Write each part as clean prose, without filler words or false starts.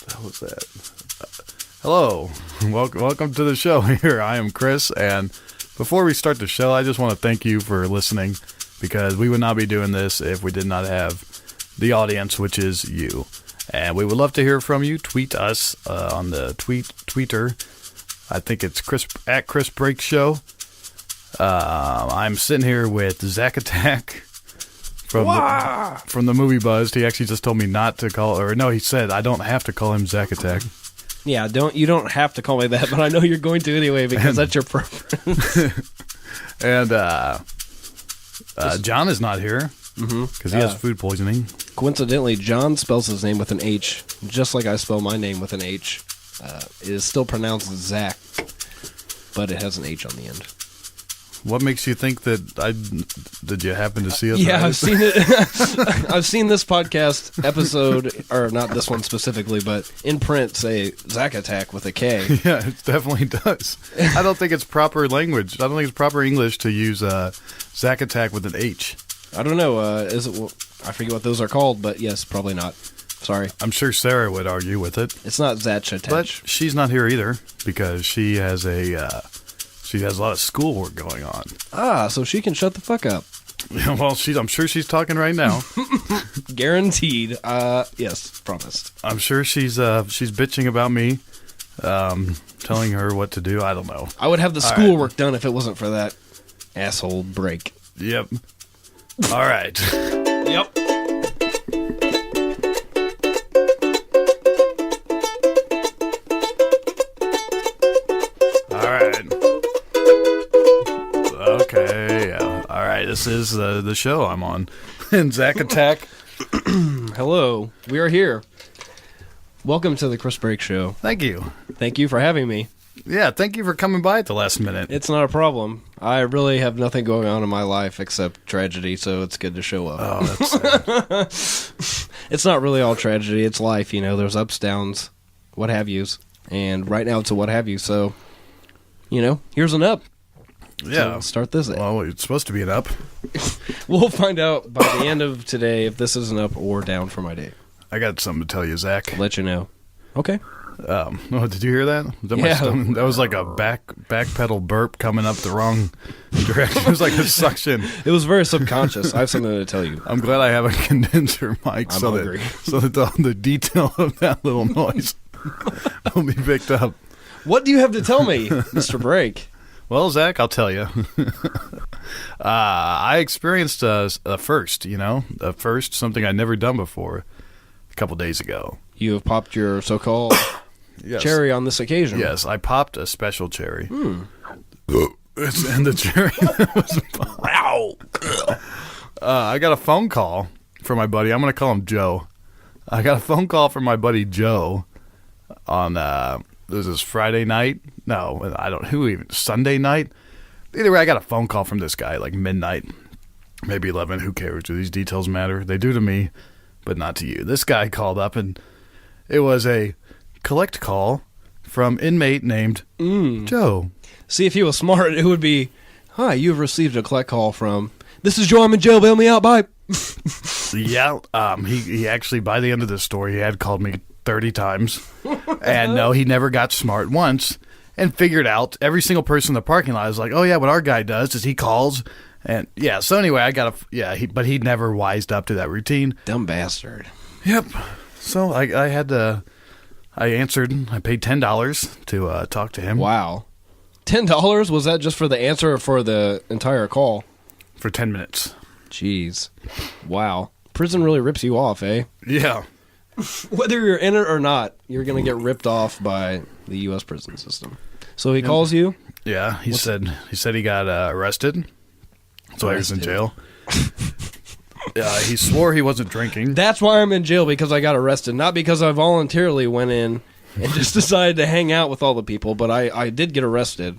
What was that? Hello, welcome to the show. Here, I am Chris, and before we start the show, I just want to thank you for listening, because we would not be doing this if we did not have the audience, which is you. And we would love to hear from you. Tweet us on the Twitter. I think it's at Chris Break Show. I'm sitting here with Zack Attack from the movie Buzzed. He actually just told me not to call, or no, he said I don't have to call him Zack Attack. Yeah, you don't have to call me that, but I know you're going to anyway because that's your preference. And John is not here because he has food poisoning. Coincidentally, John spells his name with an H, just like I spell my name with an H. It is still pronounced Zach, but it has an H on the end. What makes you think that did you happen to see us? Yeah, right? I've seen it. I've seen this podcast episode, or not this one specifically, but in print say Zack Attack with a K. Yeah, it definitely does. I don't think it's proper language. I don't think it's proper English to use Zack Attack with an H. I don't know. Is it? I forget what those are called, but yes, probably not. Sorry. I'm sure Sarah would argue with it. It's not Zack Attack. But she's not here either because she has a lot of schoolwork going on. So she can shut the fuck up. Yeah, well, I'm sure she's talking right now. Guaranteed. Yes, promised. I'm sure she's bitching about me, telling her what to do. I don't know. I would have the schoolwork done if it wasn't for that asshole break. Yep. All right. Yep. Okay, yeah. All right, this is the show I'm on. And Zack Attack. Hello, we are here. Welcome to the Chris Break Show. Thank you. Thank you for having me. Yeah, thank you for coming by at the last minute. It's not a problem. I really have nothing going on in my life except tragedy, so it's good to show up. Oh, that's sad. It's not really all tragedy. It's life, you know. There's ups, downs, what have yous. And right now it's a what have you, so, you know, here's an up. Yeah. So start this. Well, it's supposed to be an up. We'll find out by the end of today if this is an up or down for my day. I got something to tell you, Zach. I'll let you know. Okay. Oh, did you hear that? That was like a backpedal burp coming up the wrong direction. It was like a suction. It was very subconscious. I have something to tell you. I'm glad I have a condenser mic so that the detail of that little noise will be picked up. What do you have to tell me, Mr. Break? Well, Zach, I'll tell you. I experienced a first, something I'd never done before a couple days ago. You have popped your so-called cherry on this occasion. Yes, I popped a special cherry. And the cherry was wow. I got a phone call from my buddy. I'm going to call him Joe. I got a phone call from my buddy Joe on this is Friday night. No, I don't. Sunday night? Either way, I got a phone call from this guy like midnight, maybe 11. Who cares? Do these details matter? They do to me, but not to you. This guy called up, and it was a collect call from inmate named Joe. See, if he was smart, it would be, hi, you've received a collect call from, this is Joe, I'm in jail, bail me out, bye. Yeah, he actually, by the end of this story, he had called me 30 times. And no, he never got smart once and figured out every single person in the parking lot is like, oh yeah, what our guy does is he calls. And yeah, so anyway, but he never wised up to that routine. Dumb bastard. Yep. So I answered. I paid $10 to talk to him. Wow. $10? Was that just for the answer or for the entire call? For 10 minutes. Jeez. Wow. Prison really rips you off, eh? Yeah. Whether you're in it or not, you're going to get ripped off by the U.S. prison system. So he calls you? Yeah. He said he got arrested. So he was in jail. He swore he wasn't drinking. That's why I'm in jail, because I got arrested. Not because I voluntarily went in and just decided to hang out with all the people, but I did get arrested.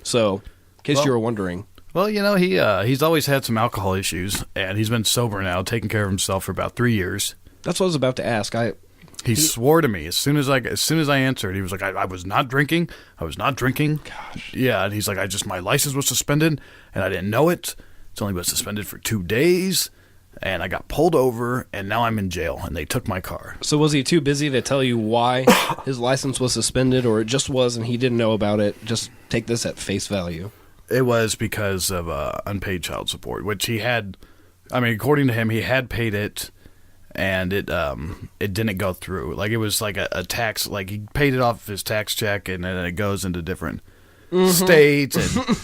So, in case you were wondering. Well, he's always had some alcohol issues, and he's been sober now, taking care of himself for about 3 years. That's what I was about to ask. He swore to me as soon as I answered. He was like, I was not drinking. I was not drinking. Gosh. Yeah, and he's like, my license was suspended, and I didn't know it. It's only been suspended for 2 days. and I got pulled over, and now I'm in jail, and they took my car. So was he too busy to tell you why his license was suspended, or it just was and he didn't know about it? Just take this at face value. It was because of unpaid child support, which he had. I mean, according to him, he had paid it, and it didn't go through. Like, it was like a tax. Like, he paid it off his tax check, and then it goes into different states.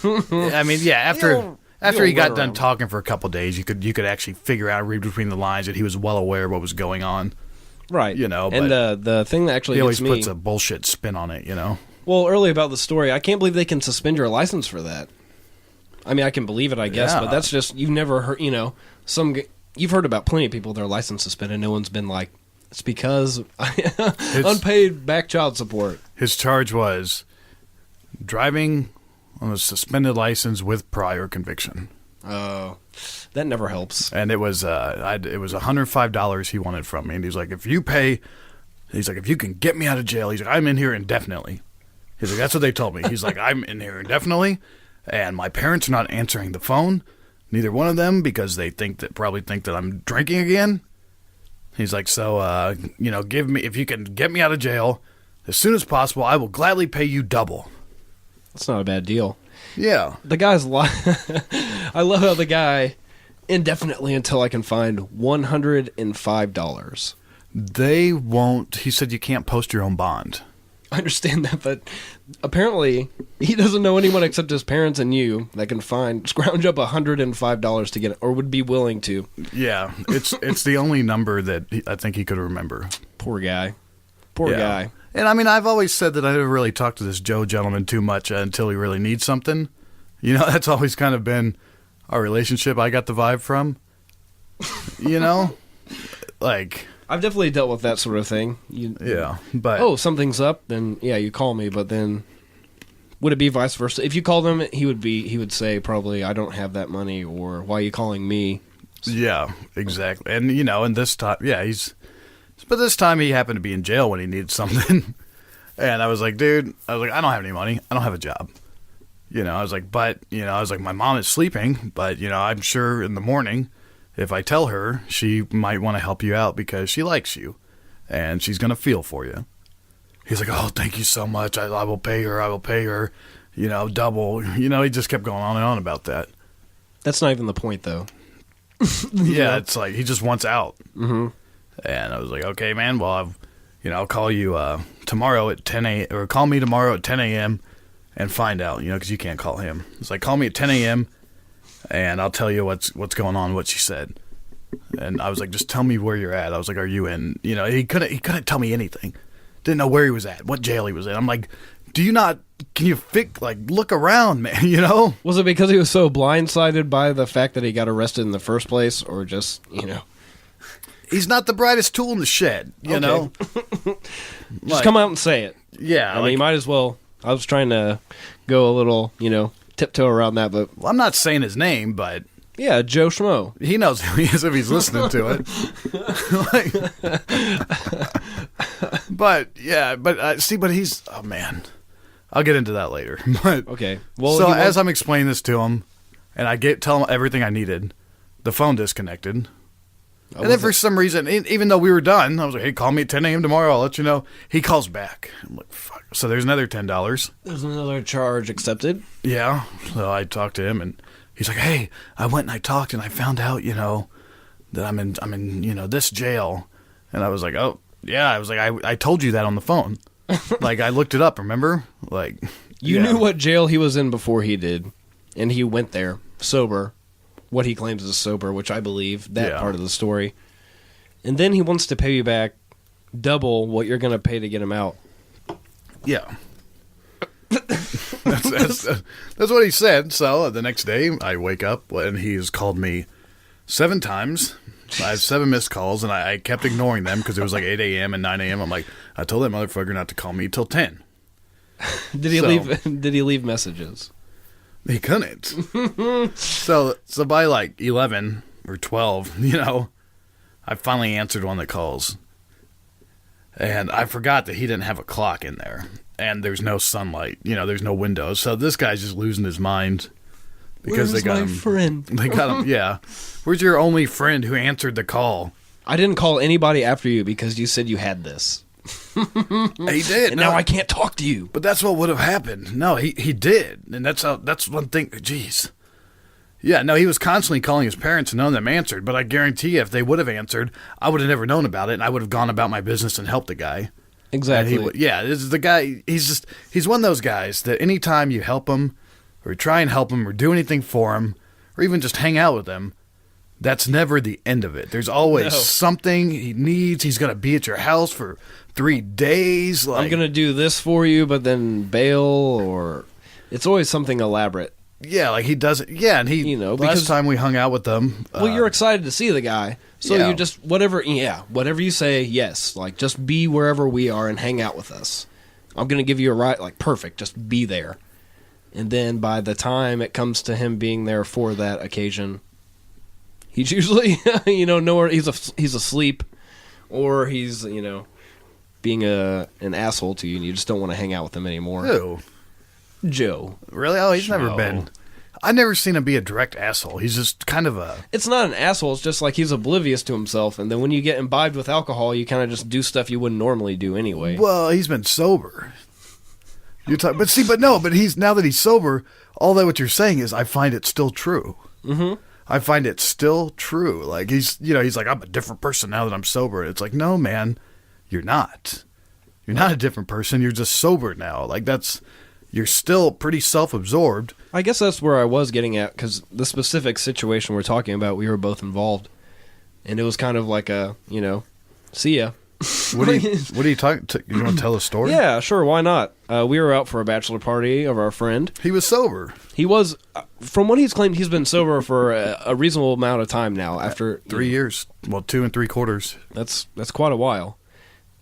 And I mean, yeah, after he got done talking for a couple of days, you could actually figure out, read between the lines, that he was well aware of what was going on. Right. You know, and the thing that actually he always gets me, puts a bullshit spin on it, you know. Well, early about the story, I can't believe they can suspend your license for that. I mean, I can believe it, I guess, but that's just, you've never heard, you know, you've heard about plenty of people, their license suspended, no one's been like, it's because unpaid back child support. His charge was driving on a suspended license with prior conviction. Oh, that never helps. And it was $105 he wanted from me, and he's like, if you can get me out of jail, he's like, I'm in here indefinitely. He's like, that's what they told me. He's like, I'm in here indefinitely, and my parents are not answering the phone, neither one of them, because they probably think that I'm drinking again. He's like, so, you know, if you can get me out of jail as soon as possible, I will gladly pay you double. That's not a bad deal. Yeah. The guy's I love how the guy, indefinitely until I can find $105. They won't, he said you can't post your own bond. I understand that, but apparently he doesn't know anyone except his parents and you that can scrounge up $105 to get it, or would be willing to. Yeah, it's the only number that I think he could remember. Poor guy. Poor guy. And I mean, I've always said that I never really talked to this Joe gentleman too much until he really needs something. You know, that's always kind of been our relationship. I got the vibe from, you know, like, I've definitely dealt with that sort of thing. But something's up, then yeah, you call me. But then, would it be vice versa? If you called him, he would say probably, I don't have that money, or why are you calling me? Yeah, exactly. And you know, and this time, but this time he happened to be in jail when he needed something, and I was like, dude, I don't have any money, I don't have a job. You know, I was like, my mom is sleeping, but you know, I'm sure in the morning, if I tell her, she might want to help you out because she likes you, and she's going to feel for you. He's like, oh, thank you so much. I will pay her, you know, double. You know, he just kept going on and on about that. That's not even the point, though. Yeah, it's like he just wants out. Mm-hmm. And I was like, okay, man, well, I'll call you tomorrow at 10 a.m. or call me tomorrow at 10 a.m. and find out, you know, because you can't call him. It's like, call me at 10 a.m. and I'll tell you what's going on, what she said. And I was like, just tell me where you're at. I was like, are you in? You know, he couldn't tell me anything. Didn't know where he was at, what jail he was in. I'm like, can you look around, man, you know? Was it because he was so blindsided by the fact that he got arrested in the first place, or just, you know? He's not the brightest tool in the shed, you know? Just come out and say it. Yeah. I mean, you might as well. I was trying to go a little, you know, tiptoe around that, but... Well, I'm not saying his name, but... Yeah, Joe Schmo. He knows who he is if he's listening to it. But he's... Oh, man. I'll get into that later. But okay. Well, so as I'm explaining this to him, and I tell him everything I needed, the phone disconnected. And then for some reason, even though we were done, I was like, hey, call me at 10 a.m. tomorrow. I'll let you know. He calls back. I'm like, fuck. So there's another $10. There's another charge accepted. Yeah. So I talked to him, and he's like, hey, I went and I talked, and I found out, you know, that I'm in, you know, this jail. And I was like, oh, yeah. I was like, I told you that on the phone. Like, I looked it up, remember? Like, you knew what jail he was in before he did, and he went there sober. What he claims is sober, which I believe, that part of the story. And then he wants to pay you back double what you're going to pay to get him out. Yeah. That's what he said. So the next day, I wake up, and he's called me 7 times. I had 7 missed calls, and I kept ignoring them because it was like 8 a.m. and 9 a.m. I'm like, I told that motherfucker not to call me till 10. Did he leave messages? He couldn't. So by like 11 or 12, you know, I finally answered one of the calls. And I forgot that he didn't have a clock in there. And there's no sunlight. You know, there's no windows. So this guy's just losing his mind. because Where's they got my him. friend? They got him. Yeah. Where's your only friend who answered the call? I didn't call anybody after you because you said you had this. He did. And now I can't talk to you. But that's what would have happened. No, he did. And that's one thing. Jeez. Yeah, no, he was constantly calling his parents and none of them answered. But I guarantee you, if they would have answered, I would have never known about it and I would have gone about my business and helped the guy. Exactly. This is the guy. He's one of those guys that anytime you help him or try and help him or do anything for him or even just hang out with him, that's never the end of it. There's always something he needs. He's going to be at your house for 3 days. I'm going to do this for you, but then bail, or it's always something elaborate. Yeah, like he does it. Yeah, and he, last time we hung out with them. Well, you're excited to see the guy. So you just, whatever you say, yes. Like, just be wherever we are and hang out with us. I'm going to give you a ride. Like, perfect. Just be there. And then by the time it comes to him being there for that occasion, he's usually, nowhere. He's asleep, or he's, being an asshole to you, and you just don't want to hang out with him anymore. Who? Joe. Really? Oh, he's never been. I've never seen him be a direct asshole. He's just kind of a... It's not an asshole. It's just like he's oblivious to himself, and then when you get imbibed with alcohol, you kind of just do stuff you wouldn't normally do anyway. Well, he's been sober. But he's now that he's sober, all that what you're saying is I find it still true. Mm-hmm. I find it still true. Like he's like, I'm a different person now that I'm sober. It's like, no, man, you're not. You're not a different person. You're just sober now. Like you're still pretty self-absorbed. I guess that's where I was getting at, because the specific situation we're talking about, we were both involved, and it was kind of like a, see ya. What are you talking? You want to tell a story? Yeah, sure. Why not? We were out for a bachelor party of our friend. He was sober. He was, from what he's claimed, he's been sober for a reasonable amount of time now. After 3 years, 2 3/4. That's quite a while.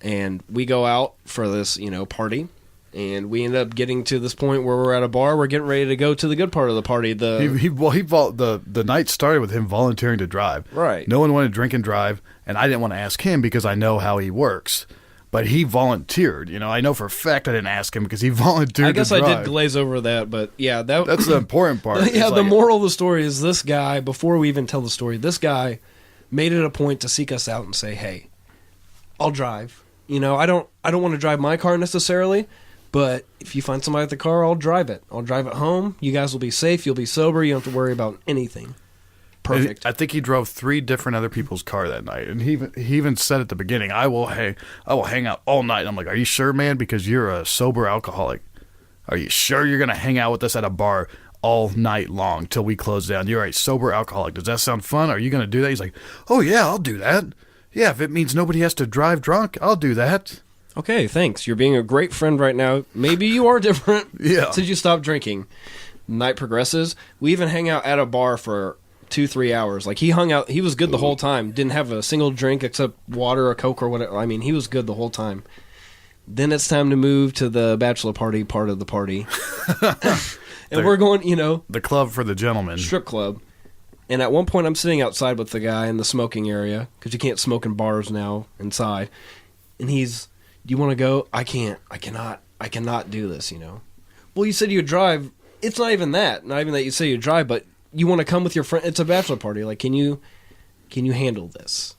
And we go out for this, party, and we end up getting to this point where we're at a bar. We're getting ready to go to the good part of the party. The night started with him volunteering to drive. Right. No one wanted to drink and drive, and I didn't want to ask him because I know how he works. But he volunteered. I know for a fact I didn't ask him because he volunteered. I guess to drive. I did glaze over that, but yeah, that's the important part. Yeah, the moral of the story is this guy. Before we even tell the story, this guy made it a point to seek us out and say, "Hey, I'll drive. I don't want to drive my car necessarily." But if you find somebody at the car, I'll drive it. I'll drive it home. You guys will be safe. You'll be sober. You don't have to worry about anything. Perfect. I think he drove 3 different other people's car that night, and he even said at the beginning, I will hang out all night. And I'm like, are you sure, man? Because you're a sober alcoholic. Are you sure you're going to hang out with us at a bar all night long till we close down? You're a sober alcoholic. Does that sound fun? Are you going to do that? He's like, oh, yeah, I'll do that. Yeah, if it means nobody has to drive drunk, I'll do that. Okay, thanks. You're being a great friend right now. Maybe you are different since you stopped drinking. Night progresses. We even hang out at a bar for 2-3 hours. Like, he hung out. He was good the whole time. Didn't have a single drink except water or Coke or whatever. I mean, he was good the whole time. Then it's time to move to the bachelor party part of the party. And we're going, the club for the gentlemen. Strip club. And at one point, I'm sitting outside with the guy in the smoking area, because you can't smoke in bars now inside. And he's... Do you want to go? I can't. I cannot do this, Well, you said you would drive. It's not even that. Not even that you say you drive, but you want to come with your friend. It's a bachelor party. Like, can you handle this?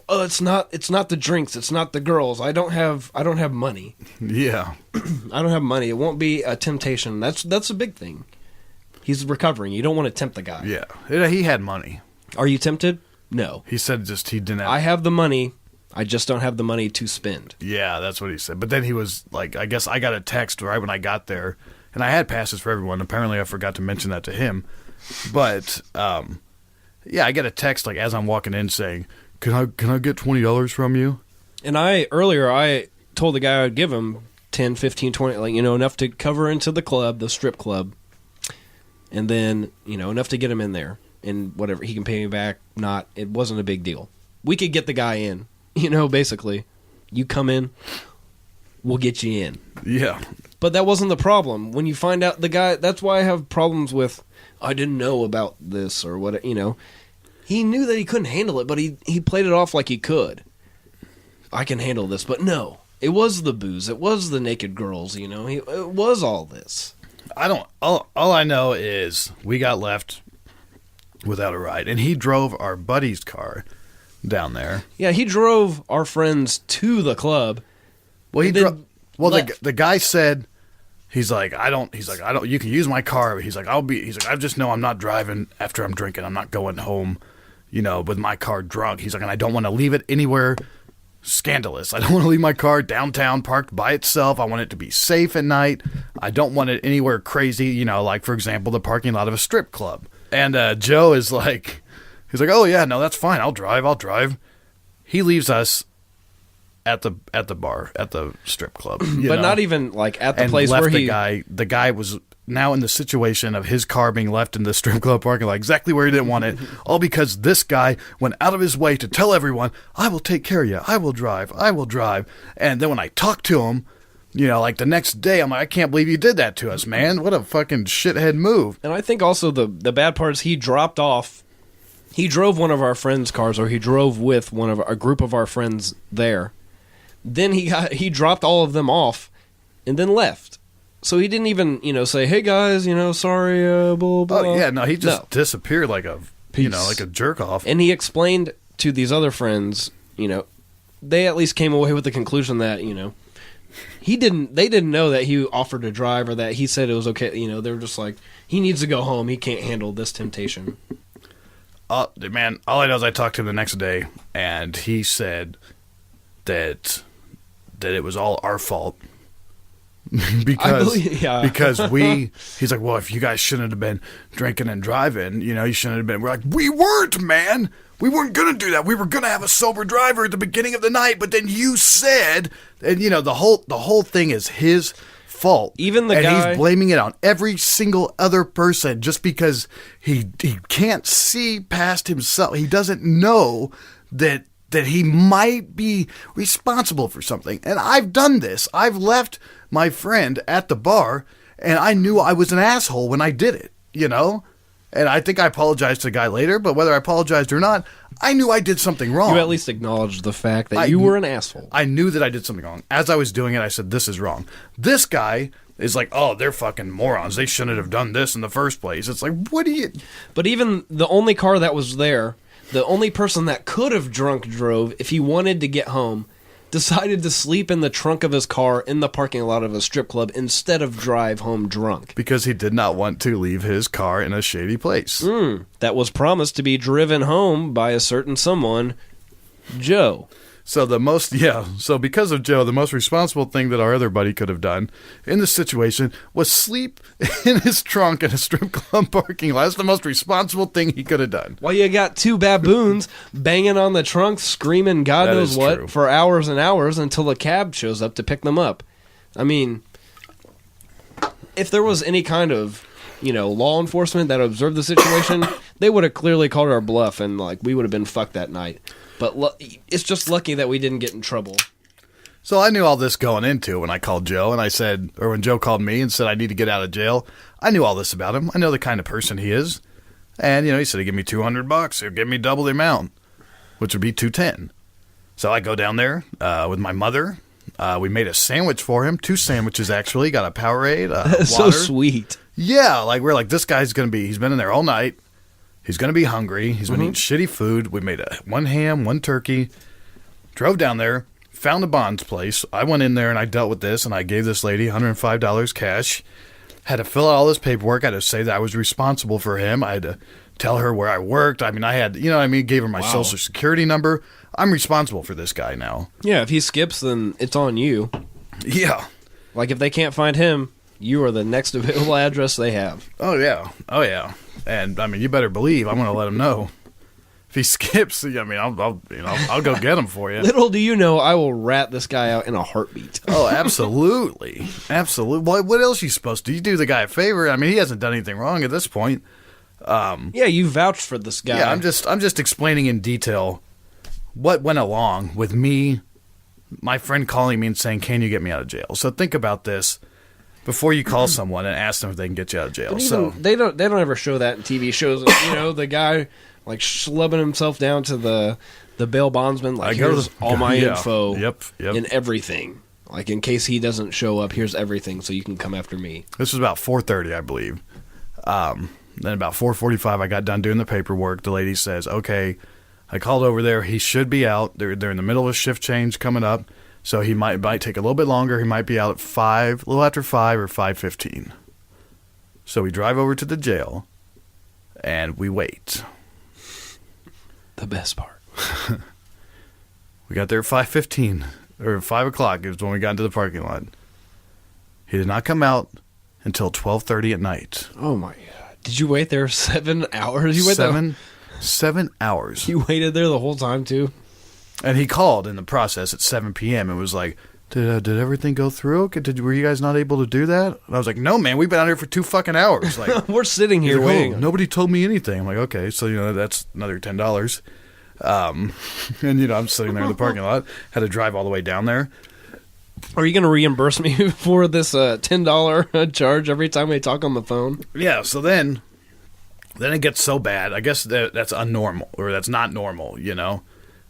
Oh, it's not the drinks. It's not the girls. I don't have money. Yeah. I don't have money. It won't be a temptation. That's a big thing. He's recovering. You don't want to tempt the guy. Yeah. He had money. Are you tempted? No. He said he didn't have... I have the money. I just don't have the money to spend. Yeah, that's what he said. But then he was like, I guess I got a text right when I got there, and I had passes for everyone. Apparently, I forgot to mention that to him. But, yeah, I get a text like as I'm walking in saying, can I get $20 from you? And I told the guy I would give him 10, 15, 20, like, enough to cover into the club, the strip club, and then, enough to get him in there. And whatever, he can pay me back, not, it wasn't a big deal. We could get the guy in. Basically, you come in, we'll get you in. Yeah. But that wasn't the problem. When you find out the guy, that's why I have problems with, I didn't know about this or what, He knew that he couldn't handle it, but he played it off like he could. I can handle this, but no. It was the booze. It was the naked girls, it was all this. I don't. All I know is we got left without a ride, and he drove our buddy's car down there. Yeah, he drove our friends to the club. Well, the guy said, he's like, I don't. You can use my car, but he's like, I just know I'm not driving after I'm drinking. I'm not going home, with my car drunk. He's like, and I don't want to leave it anywhere scandalous. I don't want to leave my car downtown parked by itself. I want it to be safe at night. I don't want it anywhere crazy, like, for example, the parking lot of a strip club. And Joe is like, he's like, oh, yeah, no, that's fine. I'll drive. He leaves us at the bar, at the strip club. But not even, like, at the place where the guy was now in the situation of his car being left in the strip club parking lot exactly where he didn't want it, all because this guy went out of his way to tell everyone, I will take care of you, I will drive. And then when I talked to him, like the next day, I'm like, I can't believe you did that to us, man. What a fucking shithead move. And I think also the bad part is he drove one of our friends' cars, or he drove with a group of our friends there. Then he dropped all of them off and then left. So he didn't even, say, hey guys, sorry, blah, blah. Oh, yeah, no, he just disappeared like a, like a jerk off. And he explained to these other friends, they at least came away with the conclusion that, they didn't know that he offered to drive or that he said it was okay. They were just like, he needs to go home. He can't handle this temptation. Man, all I know is I talked to him the next day, and he said that it was all our fault. because he's like, well, if you guys shouldn't have been drinking and driving, you shouldn't have been. We're like, we weren't, man. We weren't going to do that. We were going to have a sober driver at the beginning of the night, but then you said, and the whole thing is his fault. Even the guy, and he's blaming it on every single other person just because he can't see past himself. He doesn't know that he might be responsible for something. And I've done this. I've left my friend at the bar, and I knew I was an asshole when I did it, And I think I apologized to the guy later, but whether I apologized or not, I knew I did something wrong. You at least acknowledged the fact that you were an asshole. I knew that I did something wrong. As I was doing it, I said, this is wrong. This guy is like, oh, they're fucking morons. They shouldn't have done this in the first place. It's like, what do you... But even the only car that was there, the only person that could have drove if he wanted to get home, decided to sleep in the trunk of his car in the parking lot of a strip club instead of drive home drunk. Because he did not want to leave his car in a shady place. That was promised to be driven home by a certain someone, Joe. So because of Joe, the most responsible thing that our other buddy could have done in this situation was sleep in his trunk in a strip club parking lot. That's the most responsible thing he could have done. Well, you got two baboons banging on the trunk, screaming God knows what true. For hours and hours until a cab shows up to pick them up. I mean, if there was any kind of, law enforcement that observed the situation, they would have clearly called our bluff and, we would have been fucked that night. But it's just lucky that we didn't get in trouble. So I knew all this going into when I called Joe, and I said, or when Joe called me and said I need to get out of jail, I knew all this about him. I know the kind of person he is. And, he said he'd give me $200. He'll give me double the amount, which would be $210. So I go down there with my mother. We made a sandwich for him, 2 sandwiches actually, got a Powerade, water. So sweet. Yeah, we're like, this guy's going to be, he's been in there all night. He's going to be hungry. He's been eating shitty food. We made 1 ham, 1 turkey. Drove down there, found the Bond's place. I went in there and I dealt with this, and I gave this lady $105 cash. Had to fill out all this paperwork. I had to say that I was responsible for him. I had to tell her where I worked. I mean, I had, gave her my social security number. I'm responsible for this guy now. Yeah, if he skips, then it's on you. Yeah. If they can't find him, you are the next available address they have. Oh, yeah. And, you better believe I'm going to let him know. If he skips, I'll go get him for you. Little do you know, I will rat this guy out in a heartbeat. Oh, absolutely. Absolutely. What else are you supposed to do? You do the guy a favor. He hasn't done anything wrong at this point. Yeah, you vouched for this guy. Yeah, I'm just explaining in detail what went along with me, my friend calling me and saying, can you get me out of jail? So think about this before you call someone and ask them if they can get you out of jail. So they don't ever show that in TV shows. The guy schlubbing himself down to the bail bondsman. Here's all my info yep. and everything. Like, in case he doesn't show up, here's everything so you can come after me. This was about 4:30, I believe. Then about 4:45, I got done doing the paperwork. The lady says, okay, I called over there. He should be out. They're in the middle of a shift change coming up, so he might take a little bit longer. He might be out at 5, a little after 5 or 5:15. So we drive over to the jail, and we wait. The best part. We got there at 5:15, or 5 o'clock is when we got into the parking lot. He did not come out until 12:30 at night. Oh, my God. Did you wait there 7 hours? You waited 7 hours. You waited there the whole time, too? And he called in the process at 7 p.m. and was like, did everything go through? Were you guys not able to do that? And I was like, no, man, we've been out here for 2 fucking hours. Like, we're sitting here waiting. Nobody told me anything. I'm like, okay, so, that's another $10. And, I'm sitting there in the parking lot. Had to drive all the way down there. Are you going to reimburse me for this $10 charge every time we talk on the phone? Yeah, so then it gets so bad. I guess that's unnormal, or that's not normal,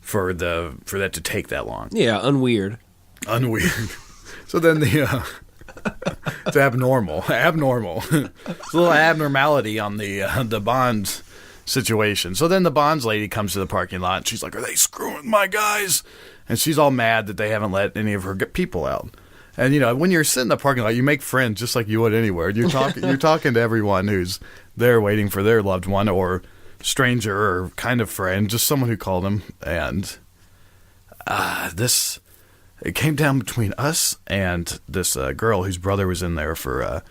for that to take that long. Yeah, unweird. So then it's abnormal. It's a little abnormality on the bonds situation. So then the bonds lady comes to the parking lot, and she's like, are they screwing my guys? And she's all mad that they haven't let any of her people out. And, when you're sitting in the parking lot, you make friends just like you would anywhere. You're talking to everyone who's there waiting for their loved one, or stranger, or kind of friend, just someone who called them. And it came down between us and this girl whose brother was in there for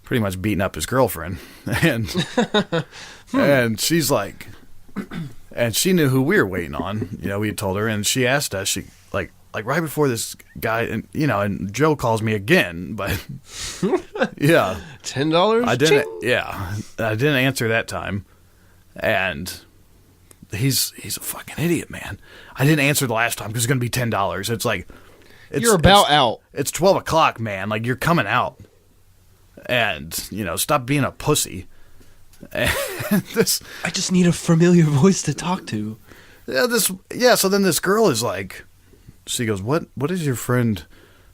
pretty much beating up his girlfriend. And and she's like... And she knew who we were waiting on. We had told her, and she asked us. She like right before this guy, and and Joe calls me again, but yeah, $10. I didn't. Yeah, I didn't answer that time, and he's a fucking idiot, man. I didn't answer the last time because it's gonna be $10. It's like you're about out. It's 12 o'clock, man. Like, you're coming out, and stop being a pussy. I just need a familiar voice to talk to. So then this girl is like, she goes, what is your friend?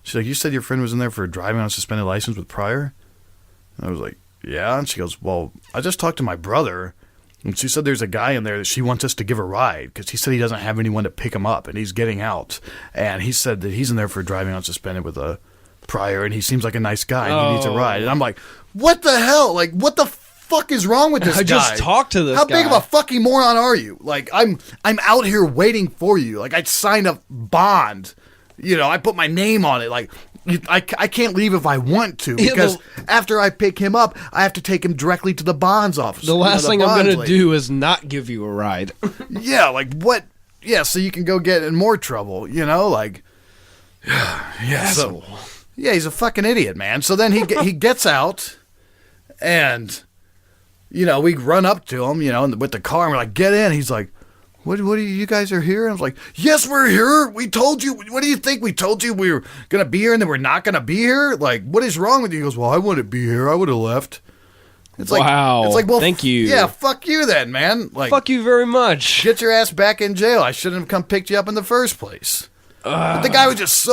She's like, you said your friend was in there for driving on a suspended license with prior? And I was like, yeah. And she goes, well, I just talked to my brother, and she said there's a guy in there that she wants us to give a ride because he said he doesn't have anyone to pick him up, and he's getting out. And he said that he's in there for driving on suspended with a prior, and he seems like a nice guy, and he needs a ride. And I'm like, what the hell? Like, what the fuck is wrong with this guy? I just talked to this guy. How big of a fucking moron are you? Like, I'm out here waiting for you. Like, I'd signed a bond. I put my name on it. Like, I can't leave if I want to, because after I pick him up, I have to take him directly to the bonds office. The last thing I'm going to do is not give you a ride. Yeah, like, what? Yeah, so you can go get in more trouble, like, yeah. So, yeah, he's a fucking idiot, man. So then he gets out, and... we run up to him, with the car, and we're like, get in. He's like, what are you guys are here? And I was like, yes, we're here. We told you. What do you think? We told you we were going to be here and then we're not going to be here? Like, what is wrong with you? He goes, well, I wouldn't be here. I would have left. It's like, wow. It's like, well, thank you. Yeah, fuck you then, man. Like, fuck you very much. Get your ass back in jail. I shouldn't have come picked you up in the first place. But the guy was just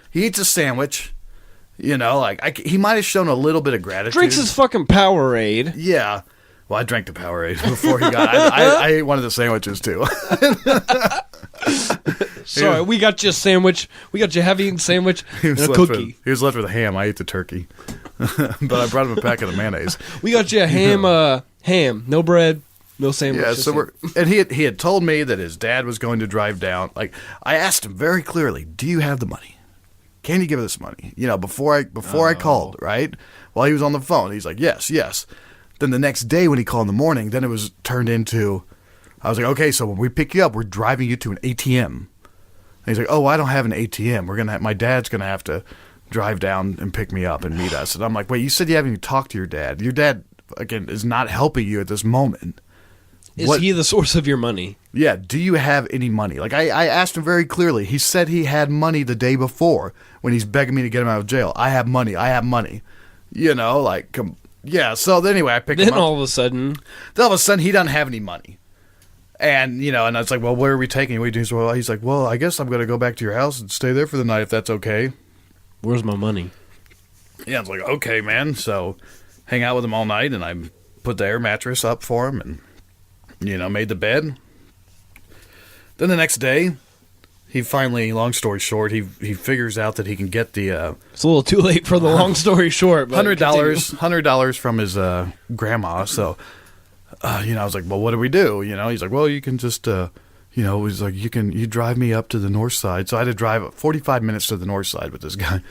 he eats a sandwich. He might have shown a little bit of gratitude. Drinks his fucking Powerade. Yeah. Well, I drank the Powerade before he got. I ate one of the sandwiches too. Sorry, we got you a sandwich. We got you a heavy sandwich and a cookie. He was left with a ham. I ate the turkey, but I brought him a packet of mayonnaise. We got you a ham, no bread, no sandwich. Yeah, so he had told me that his dad was going to drive down. Like, I asked him very clearly, "Do you have the money? Can you give us money?" Before I called, right? While he was on the phone, he's like, "Yes." Then the next day when he called in the morning, then it was turned into, I was like, okay, so when we pick you up, we're driving you to an ATM. And he's like, oh, I don't have an ATM. My dad's going to have to drive down and pick me up and meet us. And I'm like, wait, you said you haven't even talked to your dad. Your dad, again, is not helping you at this moment. Is he the source of your money? Yeah, do you have any money? Like, I asked him very clearly. He said he had money the day before when he's begging me to get him out of jail. I have money. Yeah, so anyway, I picked him up. Then all of a sudden, he doesn't have any money. And, and I was like, well, where are we taking you? He's like, well, I guess I'm going to go back to your house and stay there for the night if that's okay. Where's my money? Yeah, I was like, okay, man. So hang out with him all night, and I put the air mattress up for him and, made the bed. Then the next day, he finally, long story short, he figures out that he can get the... it's a little too late for the long story short. But $100 from his grandma. So, I was like, well, what do we do? He's like, well, you can just... he's like, you drive me up to the north side. So I had to drive 45 minutes to the north side with this guy.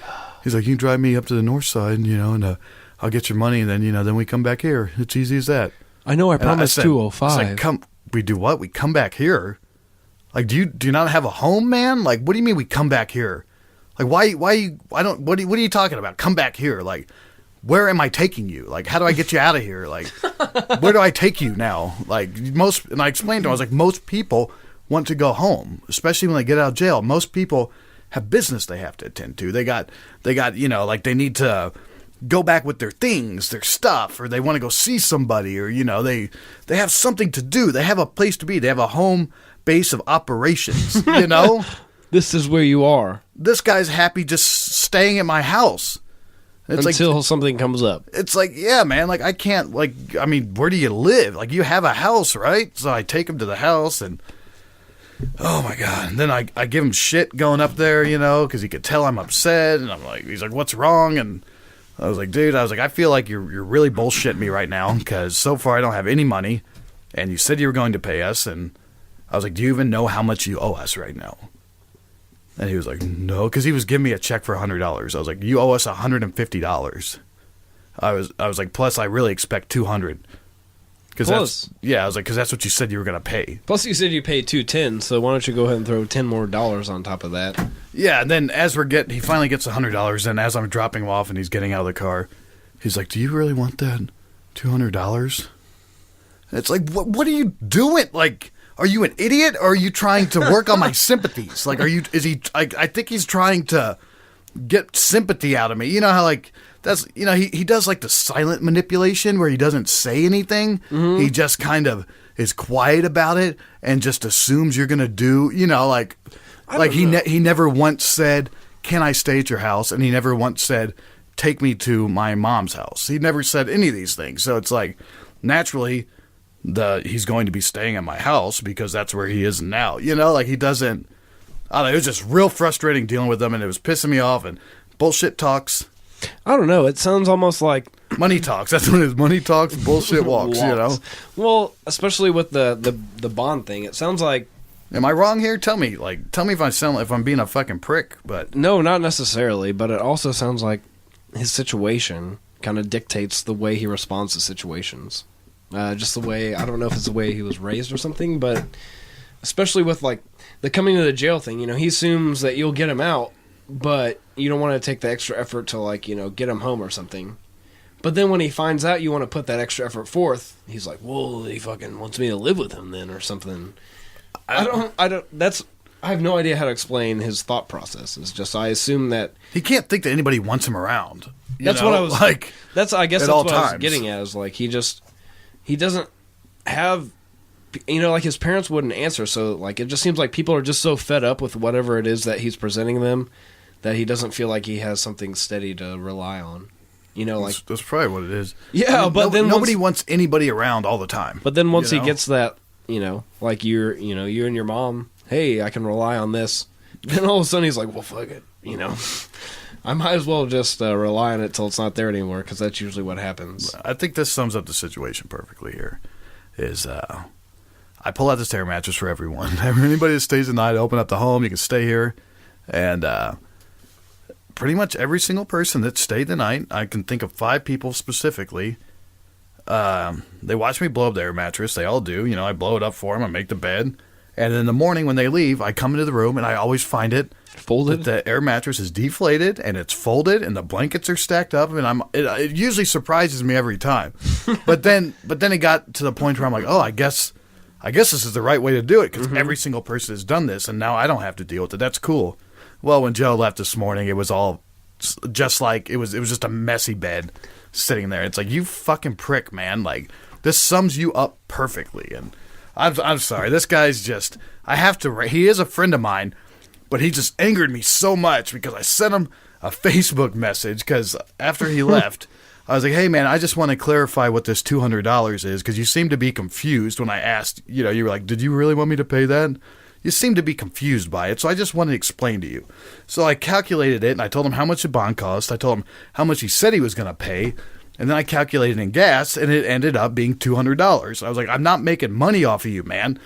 He's like, you drive me up to the north side, and I'll get your money, and then, then we come back here. It's easy as that. I know I promised 205. I said, we do what? We come back here? Like, do you not have a home, man? Like, what do you mean we come back here? Like, what are you talking about? Come back here. Like, where am I taking you? Like, how do I get you out of here? Like, where do I take you now? Like, and I explained to him, I was like, most people want to go home, especially when they get out of jail. Most people have business they have to attend to. They got, like they need to go back with their things, their stuff, or they want to go see somebody, or, they have something to do. They have a place to be. They have a home base of operations, This is where you are. This guy's happy just staying at my house. It's until something comes up. It's like, yeah, man, like I can't, where do you live? Like, you have a house, right? So I take him to the house, and oh my God. And then I give him shit going up there, because he could tell I'm upset, and he's like, what's wrong? And I was like, dude, I feel like you're really bullshitting me right now, because so far I don't have any money, and you said you were going to pay us, and I was like, do you even know how much you owe us right now? And he was like, no, because he was giving me a check for $100. I was like, you owe us $150. I was like, plus I really expect $200. I was like, because that's what you said you were going to pay. Plus you said you paid $210, so why don't you go ahead and throw $10 more on top of that? Yeah, and then he finally gets $100, and as I'm dropping him off and he's getting out of the car, he's like, do you really want that $200? It's like, what are you doing? Like, are you an idiot, or are you trying to work on my sympathies? Like, I think he's trying to get sympathy out of me. You know how, like, that's, he does, like, the silent manipulation where he doesn't say anything. Mm-hmm. He just kind of is quiet about it and just assumes you're going to do, he never once said, can I stay at your house? And he never once said, take me to my mom's house. He never said any of these things. So it's like, naturally, he's going to be staying at my house because that's where he is now. He doesn't. I don't know, it was just real frustrating dealing with him, and it was pissing me off. And bullshit talks. I don't know. It sounds almost like money talks. That's what it is. Money talks, bullshit walks. Well, especially with the bond thing, it sounds like. Am I wrong here? Tell me if I'm being a fucking prick. But no, not necessarily. But it also sounds like his situation kind of dictates the way he responds to situations. Just the way, I don't know if it's the way he was raised or something, but especially with like the coming to the jail thing, he assumes that you'll get him out, but you don't want to take the extra effort to get him home or something. But then when he finds out you want to put that extra effort forth, he's like, well, he fucking wants me to live with him then or something. I have no idea how to explain his thought process. It's just, I assume that he can't think that anybody wants him around. What I was like. I guess that's what I was getting at. Is like he doesn't have, like his parents wouldn't answer. So like it just seems like people are just so fed up with whatever it is that he's presenting them that he doesn't feel like he has something steady to rely on. That's probably what it is. Yeah, but then nobody wants anybody around all the time. But then once he gets that, like you and your mom, hey, I can rely on this. Then all of a sudden he's like, well, fuck it, I might as well just rely on it till it's not there anymore, because that's usually what happens. I think this sums up the situation perfectly here. Is I pull out this air mattress for everyone. Anybody that stays the night, I open up the home, you can stay here. And pretty much every single person that stayed the night, I can think of 5 people specifically, they watch me blow up the air mattress. They all do. I blow it up for them. I make the bed. And in the morning when they leave, I come into the room and I always find it folded. The air mattress is deflated and it's folded and the blankets are stacked up, and it usually surprises me every time. But then it got to the point where I'm like, oh, I guess this is the right way to do it, because every single person has done this, and now I don't have to deal with it. That's cool. Well, when Joe left this morning, it was all just like it was just a messy bed sitting there. It's like, you fucking prick, man. Like, this sums you up perfectly. And I'm sorry. This guy's just, he is a friend of mine, but he just angered me so much because I sent him Facebook message because after he left, I was like, hey, man, I just want to clarify what this $200 is because you seem to be confused when I asked. You were like, did you really want me to pay that? You seem to be confused by it, so I just want to explain to you. So I calculated it, and I told him how much the bond cost. I told him how much he said he was going to pay, and then I calculated in gas, and it ended up being $200. I was like, I'm not making money off of you, man.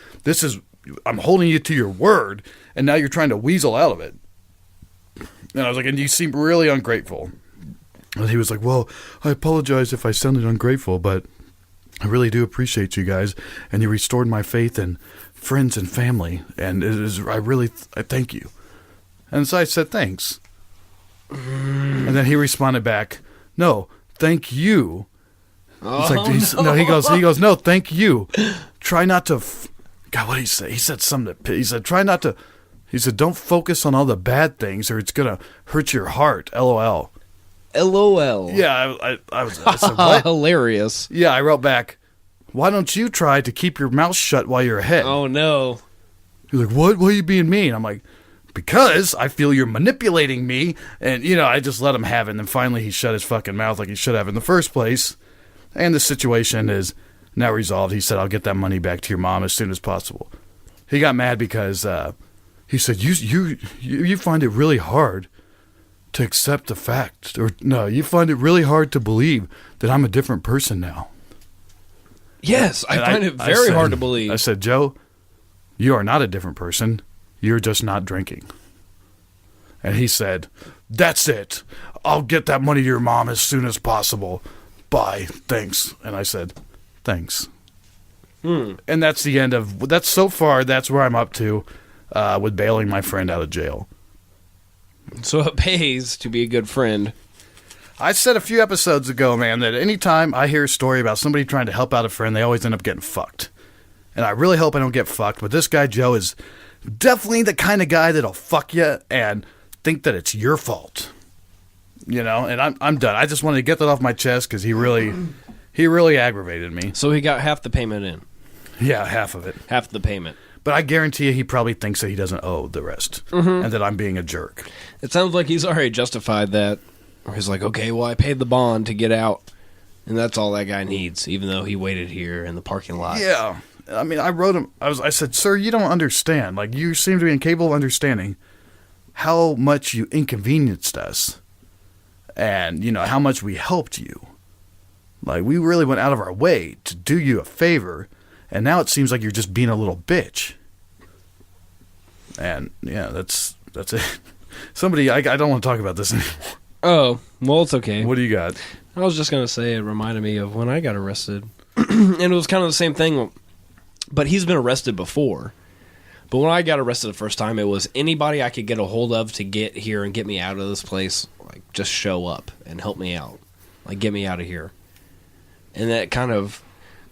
I'm holding you to your word, and now you're trying to weasel out of it. And I was like, and you seem really ungrateful. And he was like, well, I apologize if I sounded ungrateful, but I really do appreciate you guys, and you restored my faith in friends and family, and I thank you. And so I said, thanks. And then he responded back, no, thank you. He goes, no, thank you. Try not to, God, what did he say? He said something, he said, don't focus on all the bad things or it's going to hurt your heart, LOL. LOL. Yeah, I said, what? Hilarious. Yeah, I wrote back, why don't you try to keep your mouth shut while you're ahead? Oh, no. He's like, what? Why are you being mean? I'm like, because I feel you're manipulating me. And, I just let him have it. And then finally he shut his fucking mouth like he should have in the first place. And the situation is now resolved. He said, I'll get that money back to your mom as soon as possible. He got mad because he said, you find it really hard to accept the fact. Or no, you find it really hard to believe that I'm a different person now. Yes, I find it very hard to believe. I said, Joe, you are not a different person. You're just not drinking. And he said, that's it. I'll get that money to your mom as soon as possible. Bye. Thanks. And I said, thanks. And that's the end of, so far, that's where I'm up to with bailing my friend out of jail. So it pays to be a good friend. I said a few episodes ago, man, that anytime I hear a story about somebody trying to help out a friend, they always end up getting fucked. And I really hope I don't get fucked, but this guy, Joe, is definitely the kind of guy that'll fuck you and think that it's your fault. And I'm done. I just wanted to get that off my chest because he really aggravated me. So he got half the payment in. Yeah, half of it. Half the payment. But I guarantee you he probably thinks that he doesn't owe the rest and that I'm being a jerk. It sounds like he's already justified that. Or he's like, okay, well, I paid the bond to get out, and that's all that guy needs, even though he waited here in the parking lot. Yeah. I mean, I wrote him, I said, sir, you don't understand. Like, you seem to be incapable of understanding how much you inconvenienced us and, how much we helped you. Like, we really went out of our way to do you a favor, and now it seems like you're just being a little bitch. And, yeah, that's it. Somebody, I don't want to talk about this anymore. Oh, well, it's okay. What do you got? I was just going to say it reminded me of when I got arrested. And it was kind of the same thing, but he's been arrested before. But when I got arrested the first time, it was anybody I could get a hold of to get here and get me out of this place, like, just show up and help me out. Like, get me out of here. And that kind of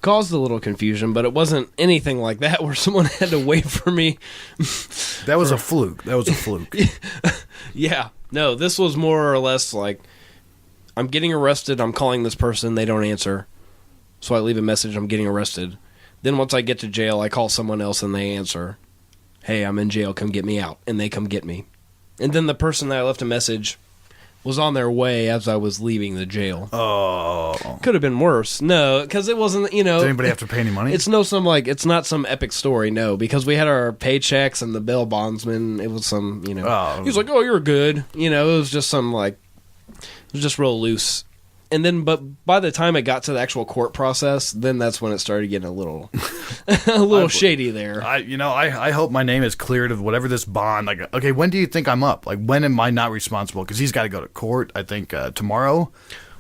caused a little confusion, but it wasn't anything like that where someone had to wait for me. That was a fluke. Yeah. No, this was more or less like, I'm getting arrested, I'm calling this person, they don't answer. So I leave a message, I'm getting arrested. Then once I get to jail, I call someone else and they answer, hey, I'm in jail, come get me out. And they come get me. And then the person that I left a message was on their way as I was leaving the jail. Oh. Could have been worse. No, because it wasn't, Did anybody have to pay any money? It's not some epic story, no, because we had our paychecks and the bail bondsman. It was some, he was like, oh, you're good. It was just it was just real loose. And then, but by the time it got to the actual court process, then that's when it started getting a little shady there. I hope my name is cleared of whatever this bond. Like, okay, when do you think I'm up? Like, when am I not responsible? Because he's got to go to court, I think, tomorrow.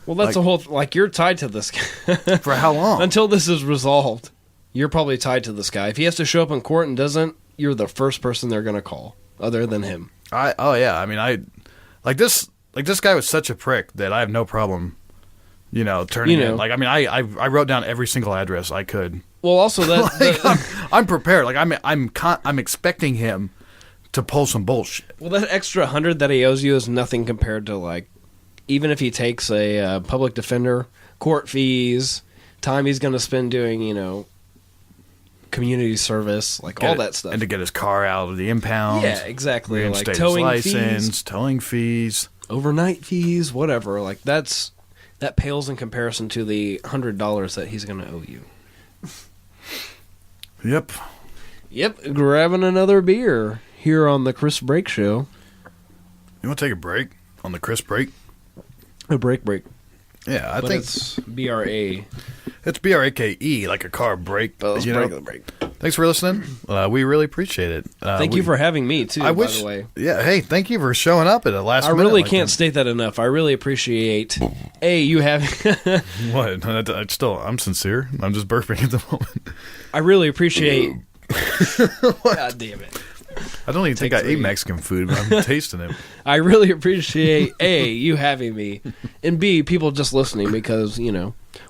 Well, that's the whole, you're tied to this guy. For how long? Until this is resolved. You're probably tied to this guy. If he has to show up in court and doesn't, you're the first person they're going to call, other than him. This guy was such a prick that I have no problem turning in. Like, I wrote down every single address I could. Well, also that I'm prepared. Like, I'm expecting him to pull some bullshit. Well, that extra 100 that he owes you is nothing compared to even if he takes a public defender, court fees, time he's going to spend doing community service, all that stuff, and to get his car out of the impound. Yeah, exactly. Reinstate his license, towing fees. overnight fees, whatever. Like that pales in comparison to the $100 that he's going to owe you. Yep, grabbing another beer here on the Chris Break Show. You want to take a break on the Chris Break? A break. Yeah, I think it's BRA. It's BRAKE, like a car brake. But let's break the break. Thanks for listening. We really appreciate it. Thank you for having me, too, by the way. Yeah, hey, thank you for showing up at the last minute. I really can't state that enough. I really appreciate, you having... What? I'm sincere. I'm just burping at the moment. I really appreciate... God damn it. I don't even think I ate Mexican food, but I'm tasting it. I really appreciate, A, you having me, and B, people just listening because,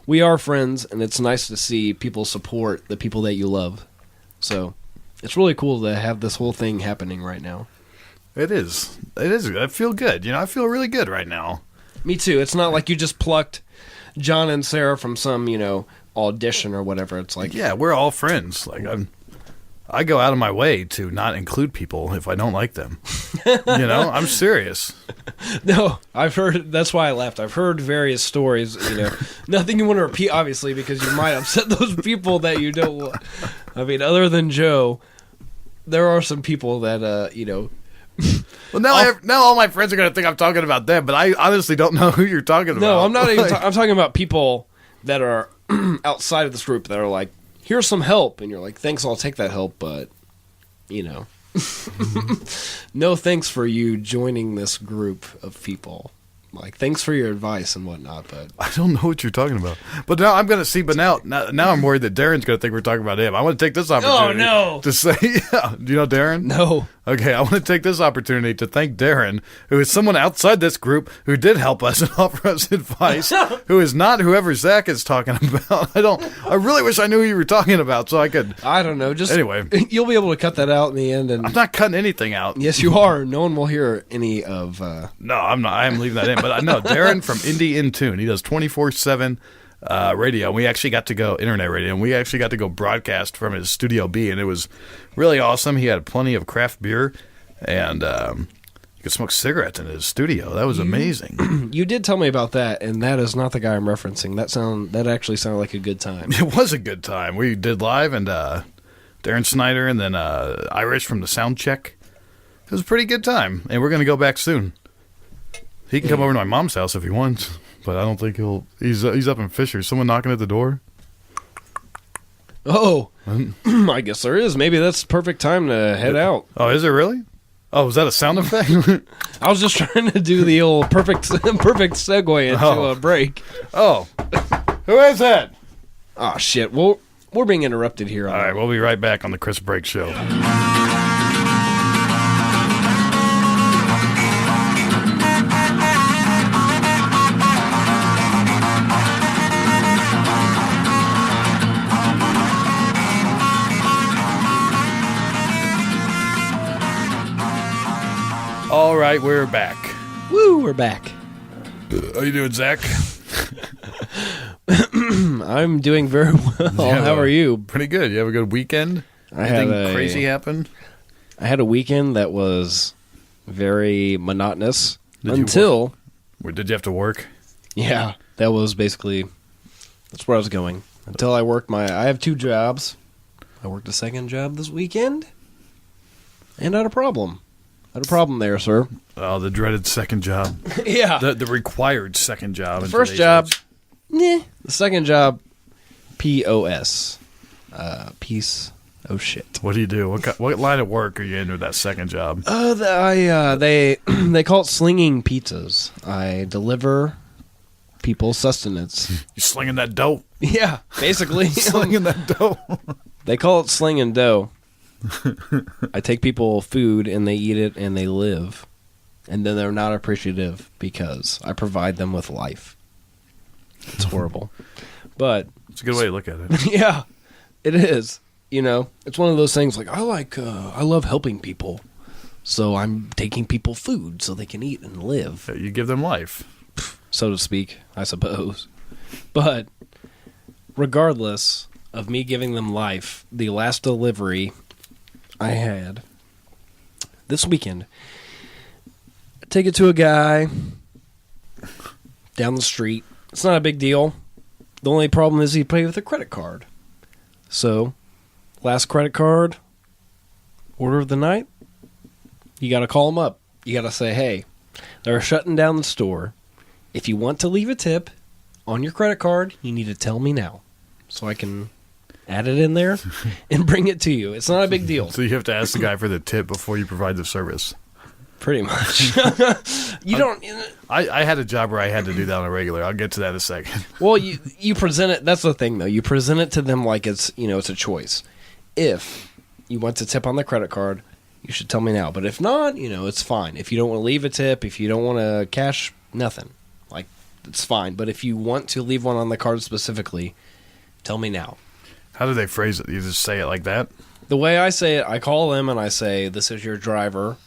we are friends, and it's nice to see people support the people that you love. So, it's really cool to have this whole thing happening right now. It is. I feel good. I feel really good right now. Me too. It's not like you just plucked John and Sarah from some, audition or whatever. It's like... Yeah, we're all friends. Like, I go out of my way to not include people if I don't like them. I'm serious. No, I've heard, that's why I laughed. I've heard various stories, nothing you want to repeat, obviously, because you might upset those people that you don't want. I mean, other than Joe, there are some people that, Well, now all my friends are going to think I'm talking about them, but I honestly don't know who you're talking about. No, I'm not even I'm talking about people that are outside of this group that are like, here's some help, and you're like, thanks, I'll take that help, but, no thanks for you joining this group of people. Like, thanks for your advice and whatnot, but... I don't know what you're talking about. But now I'm going to see, but now I'm worried that Darren's going to think we're talking about him. I want to take this opportunity to say, do you know Darren? No. Okay, I want to take this opportunity to thank Darren, who is someone outside this group who did help us and offer us advice, who is not whoever Zach is talking about. I really wish I knew who you were talking about so I could... I don't know, anyway. You'll be able to cut that out in the end. And I'm not cutting anything out. Yes, you are. No one will hear any of... No, I'm not. I am leaving that in. But I know Darren from Indy In-Tune. He does 24/7 radio. We actually got to go internet radio, and we actually got to go broadcast from his Studio B, and it was really awesome. He had plenty of craft beer, and you could smoke cigarettes in his studio. That was amazing. You did tell me about that, and that is not the guy I'm referencing. That actually sounded like a good time. It was a good time. We did live, and Darren Snyder, and then Irish from the Sound Check. It was a pretty good time, and we're going to go back soon. He can come over to my mom's house if he wants, but I don't think he'll... He's up in Fisher. Someone knocking at the door? Oh, I guess there is. Maybe that's the perfect time to head out. Oh, is it really? Oh, was that a sound effect? I was just trying to do the old perfect segue into a break. Oh, who is that? Oh, shit. Well, we're being interrupted here. All right, we'll be right back on the Chris Break Show. All right, we're back. Woo, we're back. How you doing, Zach? I'm doing very well. How are you? Pretty good. You have a good weekend? Anything crazy happen? I had a weekend that was very monotonous Did you have to work? Yeah, that was basically... That's where I was going. Until I worked I have 2 jobs. I worked a second job this weekend. And I had a problem. There, sir. Oh, the dreaded second job. Yeah. The required second job. The first job, The second job, POS. Piece of shit. What do you do? What line of work are you in with that second job? They call it slinging pizzas. I deliver people sustenance. You slinging that dough? Yeah, basically. Slinging that dough. They call it slinging dough. I take people food and they eat it and they live, and then they're not appreciative because I provide them with life. It's horrible, but it's a good way to look at it. Yeah, it is. It's one of those things like I love helping people, so I'm taking people food so they can eat and live. You give them life, so to speak, I suppose. But regardless of me giving them life, the last delivery I had this weekend take it to a guy down the street. It's not a big deal. The only problem is he paid with a credit card. So, last credit card, order of the night, you got to call him up. You got to say, hey, they're shutting down the store. If you want to leave a tip on your credit card, you need to tell me now so I can add it in there and bring it to you. It's not a big deal. So you have to ask the guy for the tip before you provide the service. Pretty much. You don't... I had a job where I had to do that on a regular. I'll get to that in a second. Well, you present it... That's the thing, though. You present it to them like it's, it's a choice. If you want to tip on the credit card, you should tell me now. But if not, it's fine. If you don't want to leave a tip, if you don't want to cash, nothing. Like, it's fine. But if you want to leave one on the card specifically, tell me now. How do they phrase it? You just say it like that? The way I say it, I call them and I say, this is your driver.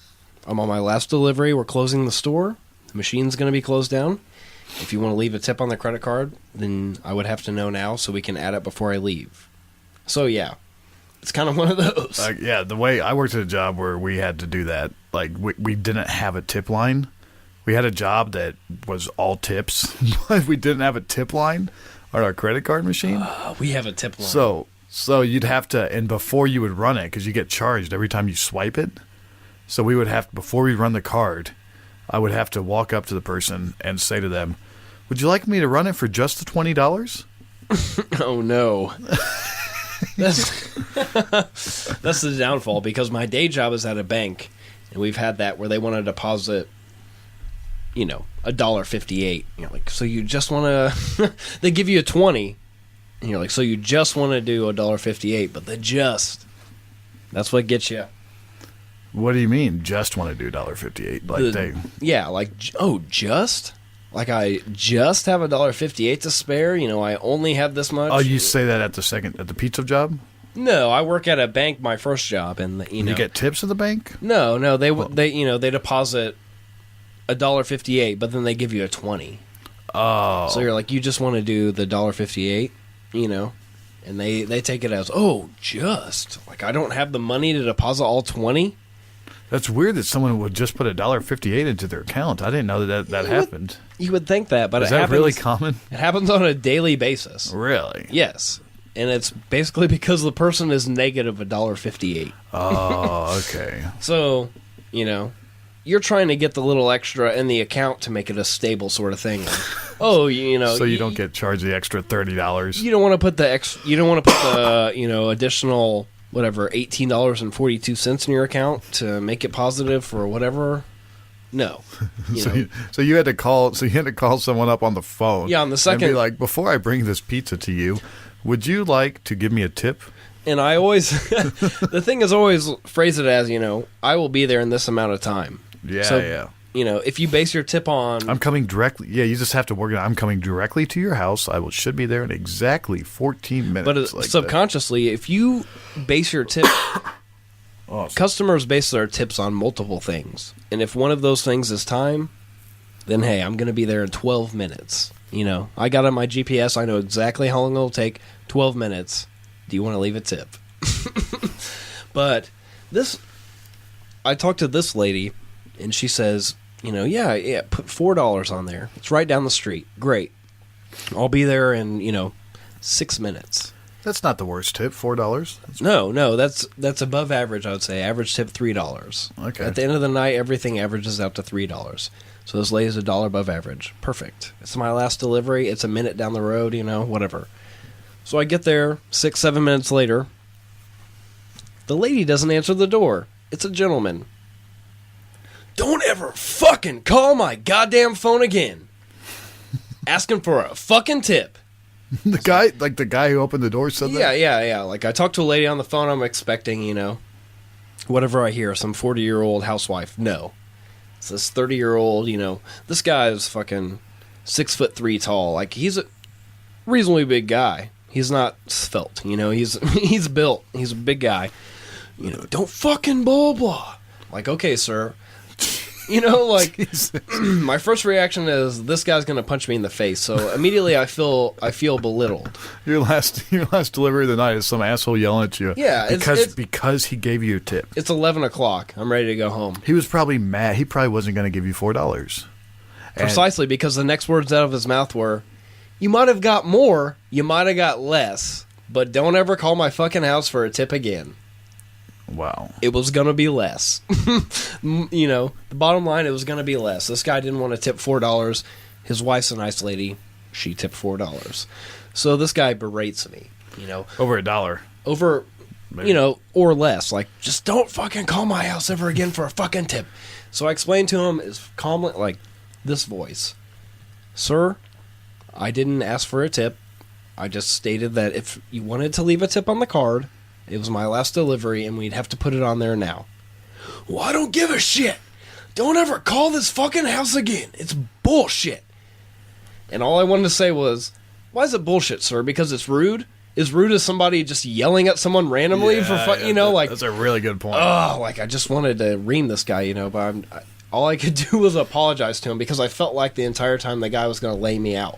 I'm on my last delivery. We're closing the store. The machine's going to be closed down. If you want to leave a tip on the credit card, then I would have to know now so we can add it before I leave. So, yeah. It's kind of one of those. The way I worked at a job where we had to do that, we didn't have a tip line. We had a job that was all tips, but we didn't have a tip line on our credit card machine. We have a tip line. So you'd have to, and before you would run it, because you get charged every time you swipe it. So we would have, before we run the card, I would have to walk up to the person and say to them, would you like me to run it for just the $20? Oh, no. That's the downfall, because my day job is at a bank, and we've had that where they want to deposit, $1.58. You're like, so you just want to... They give you a 20, and you're like, so you just want to do $1.58, but that's what gets you. What do you mean, just want to do $1.58? Just? Like I just have $1.58 to spare? I only have this much? Oh, you say that at the pizza job? No, I work at a bank, my first job, and You get tips at the bank? No, they deposit $1.58, but then they give you a 20. Oh. So you're like, you just want to do the $1.58, and they take it as, just. Like, I don't have the money to deposit all 20? That's weird that someone would just put $1.58 into their account. I didn't know that happened. You would think that, but Is that really common? It happens on a daily basis. Really? Yes. And it's basically because the person is negative $1.58. Oh, okay. So, you're trying to get the little extra in the account to make it a stable sort of thing. So you don't get charged the extra $30. You don't want to put the additional whatever $18.42 in your account to make it positive for whatever. No. So you had to call someone up on the phone. Yeah, on the second, and be like, before I bring this pizza to you, would you like to give me a tip? And I always the thing is always phrase it as, I will be there in this amount of time. Yeah, so, yeah. If you base your tip on... I'm coming directly... Yeah, you just have to work it out. I'm coming directly to your house. I should be there in exactly 14 minutes. But subconsciously, if you base your tip... Awesome. Customers base their tips on multiple things. And if one of those things is time, then hey, I'm going to be there in 12 minutes. I got on my GPS. I know exactly how long it'll take. 12 minutes. Do you want to leave a tip? But I talked to this lady, and she says, yeah, put $4 on there. It's right down the street. Great. I'll be there in, 6 minutes. That's not the worst tip, $4. No, that's above average, I would say. Average tip, $3. Okay. At the end of the night, everything averages out to $3. So this lady's $1 above average. Perfect. It's my last delivery. It's a minute down the road, whatever. So I get there 6-7 minutes later. The lady doesn't answer the door. It's a gentleman. Don't ever fucking call my goddamn phone again. Asking for a fucking tip. The guy who opened the door said that? Yeah. Like, I talked to a lady on the phone. I'm expecting, whatever I hear, some 40-year-old housewife. No. It's this 30-year-old, this guy is fucking 6'3" tall. Like, he's a reasonably big guy. He's not svelte, he's built. He's a big guy. Don't fucking blah, blah. Like, okay, sir. You know, like my first reaction is this guy's going to punch me in the face. So immediately I feel belittled. Your last delivery of the night is some asshole yelling at you. Yeah, because he gave you a tip. It's 11 o'clock. I'm ready to go home. He was probably mad. He probably wasn't going to give you $4. Precisely, because the next words out of his mouth were, "You might have got more, you might have got less, but don't ever call my fucking house for a tip again." Wow. It was going to be less. You know, the bottom line, it was going to be less. This guy didn't want to tip $4. His wife's a nice lady. She tipped $4. So this guy berates me, you know. Over $1. Over, Maybe. you know, or less. Like, just don't fucking call my house ever again for a fucking tip. So I explained to him as calmly, like, this voice. "Sir, I didn't ask for a tip. I just stated that if you wanted to leave a tip on the card, it was my last delivery, and we'd have to put it on there now." "Well, I don't give a shit. Don't ever call this fucking house again. It's bullshit." And all I wanted to say was, "Why is it bullshit, sir? Because it's rude? As rude as somebody just yelling at someone randomly you know, like..." That's a really good point. Oh, like, I just wanted to ream this guy, you know, but all I could do was apologize to him because I felt like the entire time the guy was going to lay me out.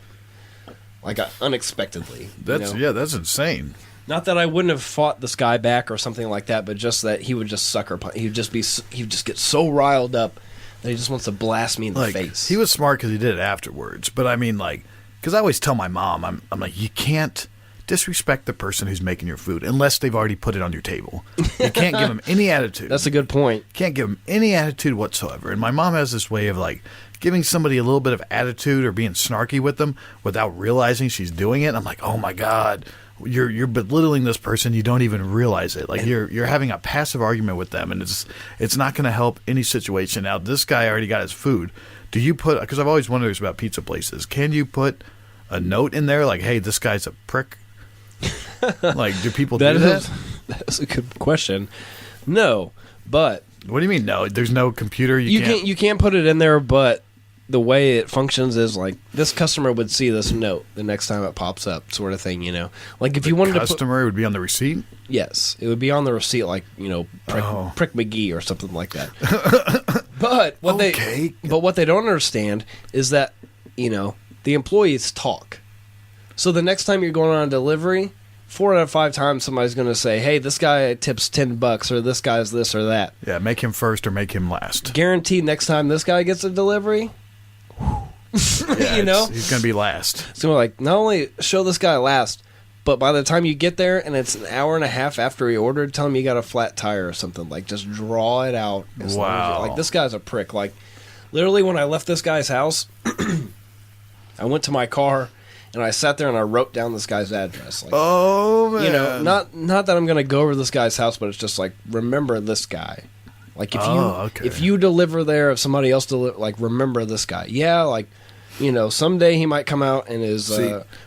Like, unexpectedly. That's, you know? yeah, that's insane. Not that I wouldn't have fought this guy back or something like that, but just that he would just sucker punch. He would just get so riled up that he just wants to blast me in the face. He was smart because he did it afterwards. But I mean, like, because I always tell my mom, I'm like, you can't disrespect the person who's making your food unless they've already put it on your table. You can't give them any attitude. That's a good point. Can't give them any attitude whatsoever. And my mom has this way of, like, giving somebody a little bit of attitude or being snarky with them without realizing she's doing it. And I'm like, oh my God. You're belittling this person. You don't even realize it. Like you're having a passive argument with them, and it's not going to help any situation. Now this guy already got his food. Do you put? Because I've always wondered this about pizza places. Can you put a note in there like, "Hey, this guy's a prick"? Like, do people do that? That's a good question. No, but what do you mean? No, there's no computer. You can't put it in there, but the way it functions is like this customer would see this note the next time it pops up, sort of thing, you know. Like if you wanted customer would be on the receipt. Yes, it would be on the receipt, like, you know, Prick McGee or something like that. But what they don't understand is that, you know, the employees talk. So the next time you're going on a delivery, 4 out of 5 times somebody's going to say, "Hey, this guy tips $10, or this guy's this or that." Yeah, make him first or make him last. Guaranteed next time this guy gets a delivery, yeah, you know, he's going to be last. So like, not only show this guy last, but by the time you get there and it's an hour and a half after he ordered, tell him you got a flat tire or something. Like, just draw it out. Wow. Like, this guy's a prick. Like, literally when I left this guy's house, I went to my car and I sat there and I wrote down this guy's address. Like, oh, man. You know, not that I'm going to go over this guy's house, but it's just like, remember this guy. Like, if you deliver there, if somebody else like, remember this guy. Yeah, like, you know, someday he might come out in his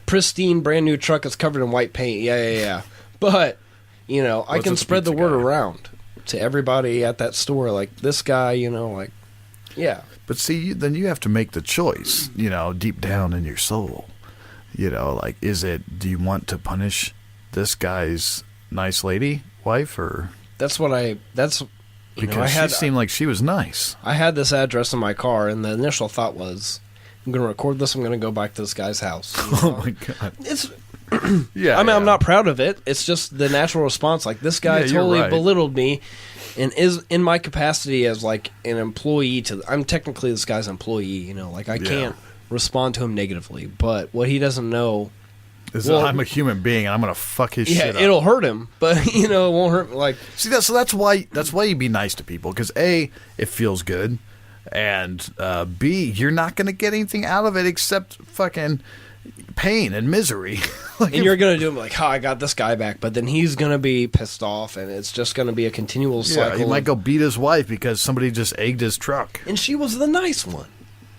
pristine, brand new truck that's covered in white paint. Yeah. But, you know, I can spread the word around to everybody at that store. Like, this guy, you know, like, yeah. But see, then you have to make the choice, you know, deep down in your soul. You know, like, do you want to punish this guy's nice lady wife, or? Because she seemed like she was nice. I had this address in my car, and the initial thought was, I'm going to record this. I'm going to go back to this guy's house. You know? Oh my God! It's I'm not proud of it. It's just the natural response. Like, this guy totally belittled me, and is in my capacity as like an employee. I'm technically this guy's employee. You know, like I can't respond to him negatively. But what he doesn't know is that I'm a human being, and I'm going to fuck his shit up. It'll hurt him, but you know, it won't hurt. Like, see, that's why you be nice to people, because A, it feels good. And B, you're not going to get anything out of it except fucking pain and misery. Like, and you're going to do it like, I got this guy back, but then he's going to be pissed off, and it's just going to be a continual cycle. He might go beat his wife because somebody just egged his truck. And she was the nice one.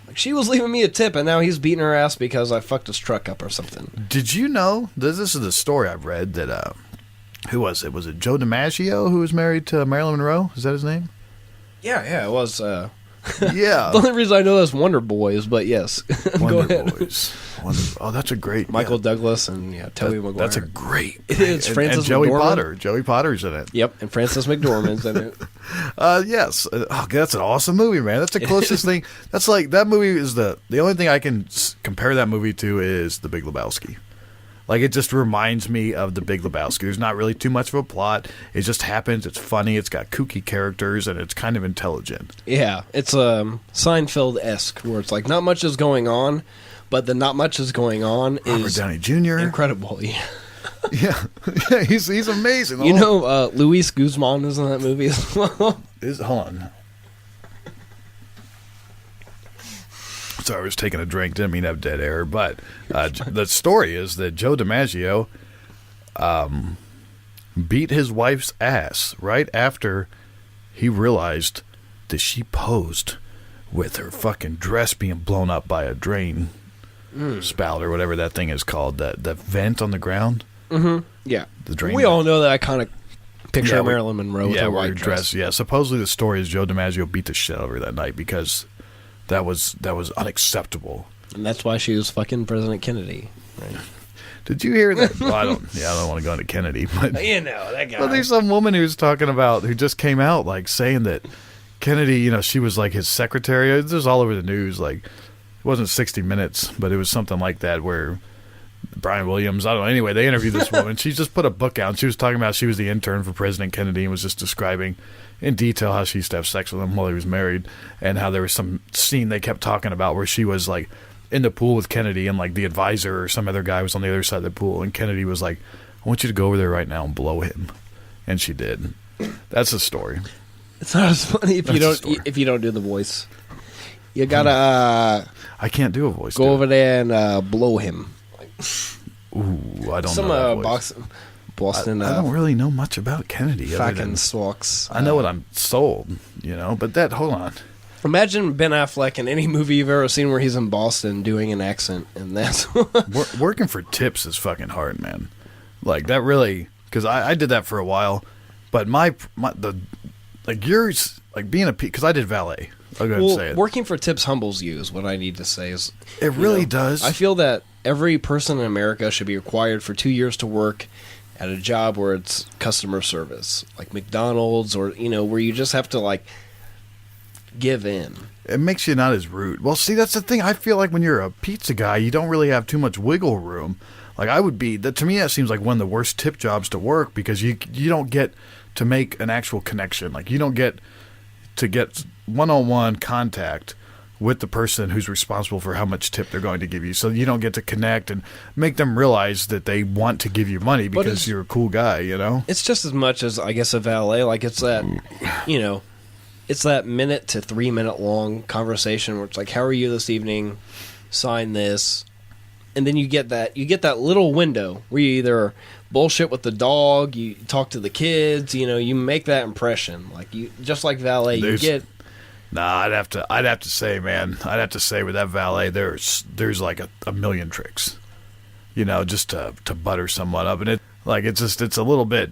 Like, she was leaving me a tip, and now he's beating her ass because I fucked his truck up or something. Did you know, this is the story I've read, that, who was it? Was it Joe DiMaggio who was married to Marilyn Monroe? Is that his name? Yeah, it was, Yeah. The only reason I know that's Wonder Boys, but yes. Go ahead. Boys. Oh, that's a great... Michael Douglas and Tobey Maguire. That's a great... It's Francis and Joey McDormand. Potter. Joey Potter's in it. Yep, and Francis McDormand's in it. Yes. Oh, that's an awesome movie, man. That's the closest thing. That's like... That movie is the only thing I can compare that movie to is The Big Lebowski. Like, it just reminds me of The Big Lebowski. There's not really too much of a plot. It just happens. It's funny. It's got kooky characters, and it's kind of intelligent. Yeah, it's Seinfeld-esque, where it's like not much is going on, but the not much is going on Robert is Downey Jr. incredible. Yeah, yeah, he's amazing. You know, Luis Guzman is in that movie as well. Hold on. Sorry, I was taking a drink. Didn't mean to have dead air. But the story is that Joe DiMaggio beat his wife's ass right after he realized that she posed with her fucking dress being blown up by a drain spout or whatever that thing is called. That vent on the ground. Mm-hmm. Yeah. The drain. We all know that iconic picture of Marilyn Monroe with her white dress. Yeah. Supposedly the story is Joe DiMaggio beat the shit out of her that night because that was unacceptable. And that's why she was fucking President Kennedy. Right? Did you hear that? Well, I don't want to go into Kennedy, but you know that guy. But there's some woman who just came out like saying that Kennedy, she was like his secretary. It was all over the news. Like, it wasn't 60 Minutes, but it was something like that where Brian Williams, I don't know. Anyway, they interviewed this woman. She just put a book out. And she was talking about she was the intern for President Kennedy and was just describing in detail how she used to have sex with him while he was married and how there was some scene they kept talking about where she was like in the pool with Kennedy and like the advisor or some other guy was on the other side of the pool and Kennedy was like, I want you to go over there right now and blow him. And she did. That's the story. It's not as funny if you don't do the voice. You gotta I can't do a voice. Go over there and blow him. Ooh, I don't know that voice. Boston. I don't really know much about Kennedy. Fucking socks. I know what I'm sold, but hold on. Imagine Ben Affleck in any movie you've ever seen where he's in Boston doing an accent, and that's working for tips is fucking hard, man. Like that really, because I did that for a while, but yours, like being because I did valet. I'll go ahead and say it. Working for tips humbles you is what I need to say. It really does. I feel that every person in America should be required for 2 years to work at a job where it's customer service, like McDonald's or, where you just have to, like, give in. It makes you not as rude. Well, see, that's the thing. I feel like when you're a pizza guy, you don't really have too much wiggle room. Like, to me, that seems like one of the worst tip jobs to work because you don't get to make an actual connection. Like, you don't get to get one-on-one contact with the person who's responsible for how much tip they're going to give you. So you don't get to connect and make them realize that they want to give you money because you're a cool guy, It's just as much as, I guess, a valet. Like, it's that, it's that minute to 3 minute long conversation where it's like, how are you this evening? Sign this. And then you get that little window where you either bullshit with the dog, you talk to the kids, you make that impression. Like, just like valet, you get... Nah, I'd have to say, man. I'd have to say with that valet, there's like a million tricks, just to butter someone up, and it's a little bit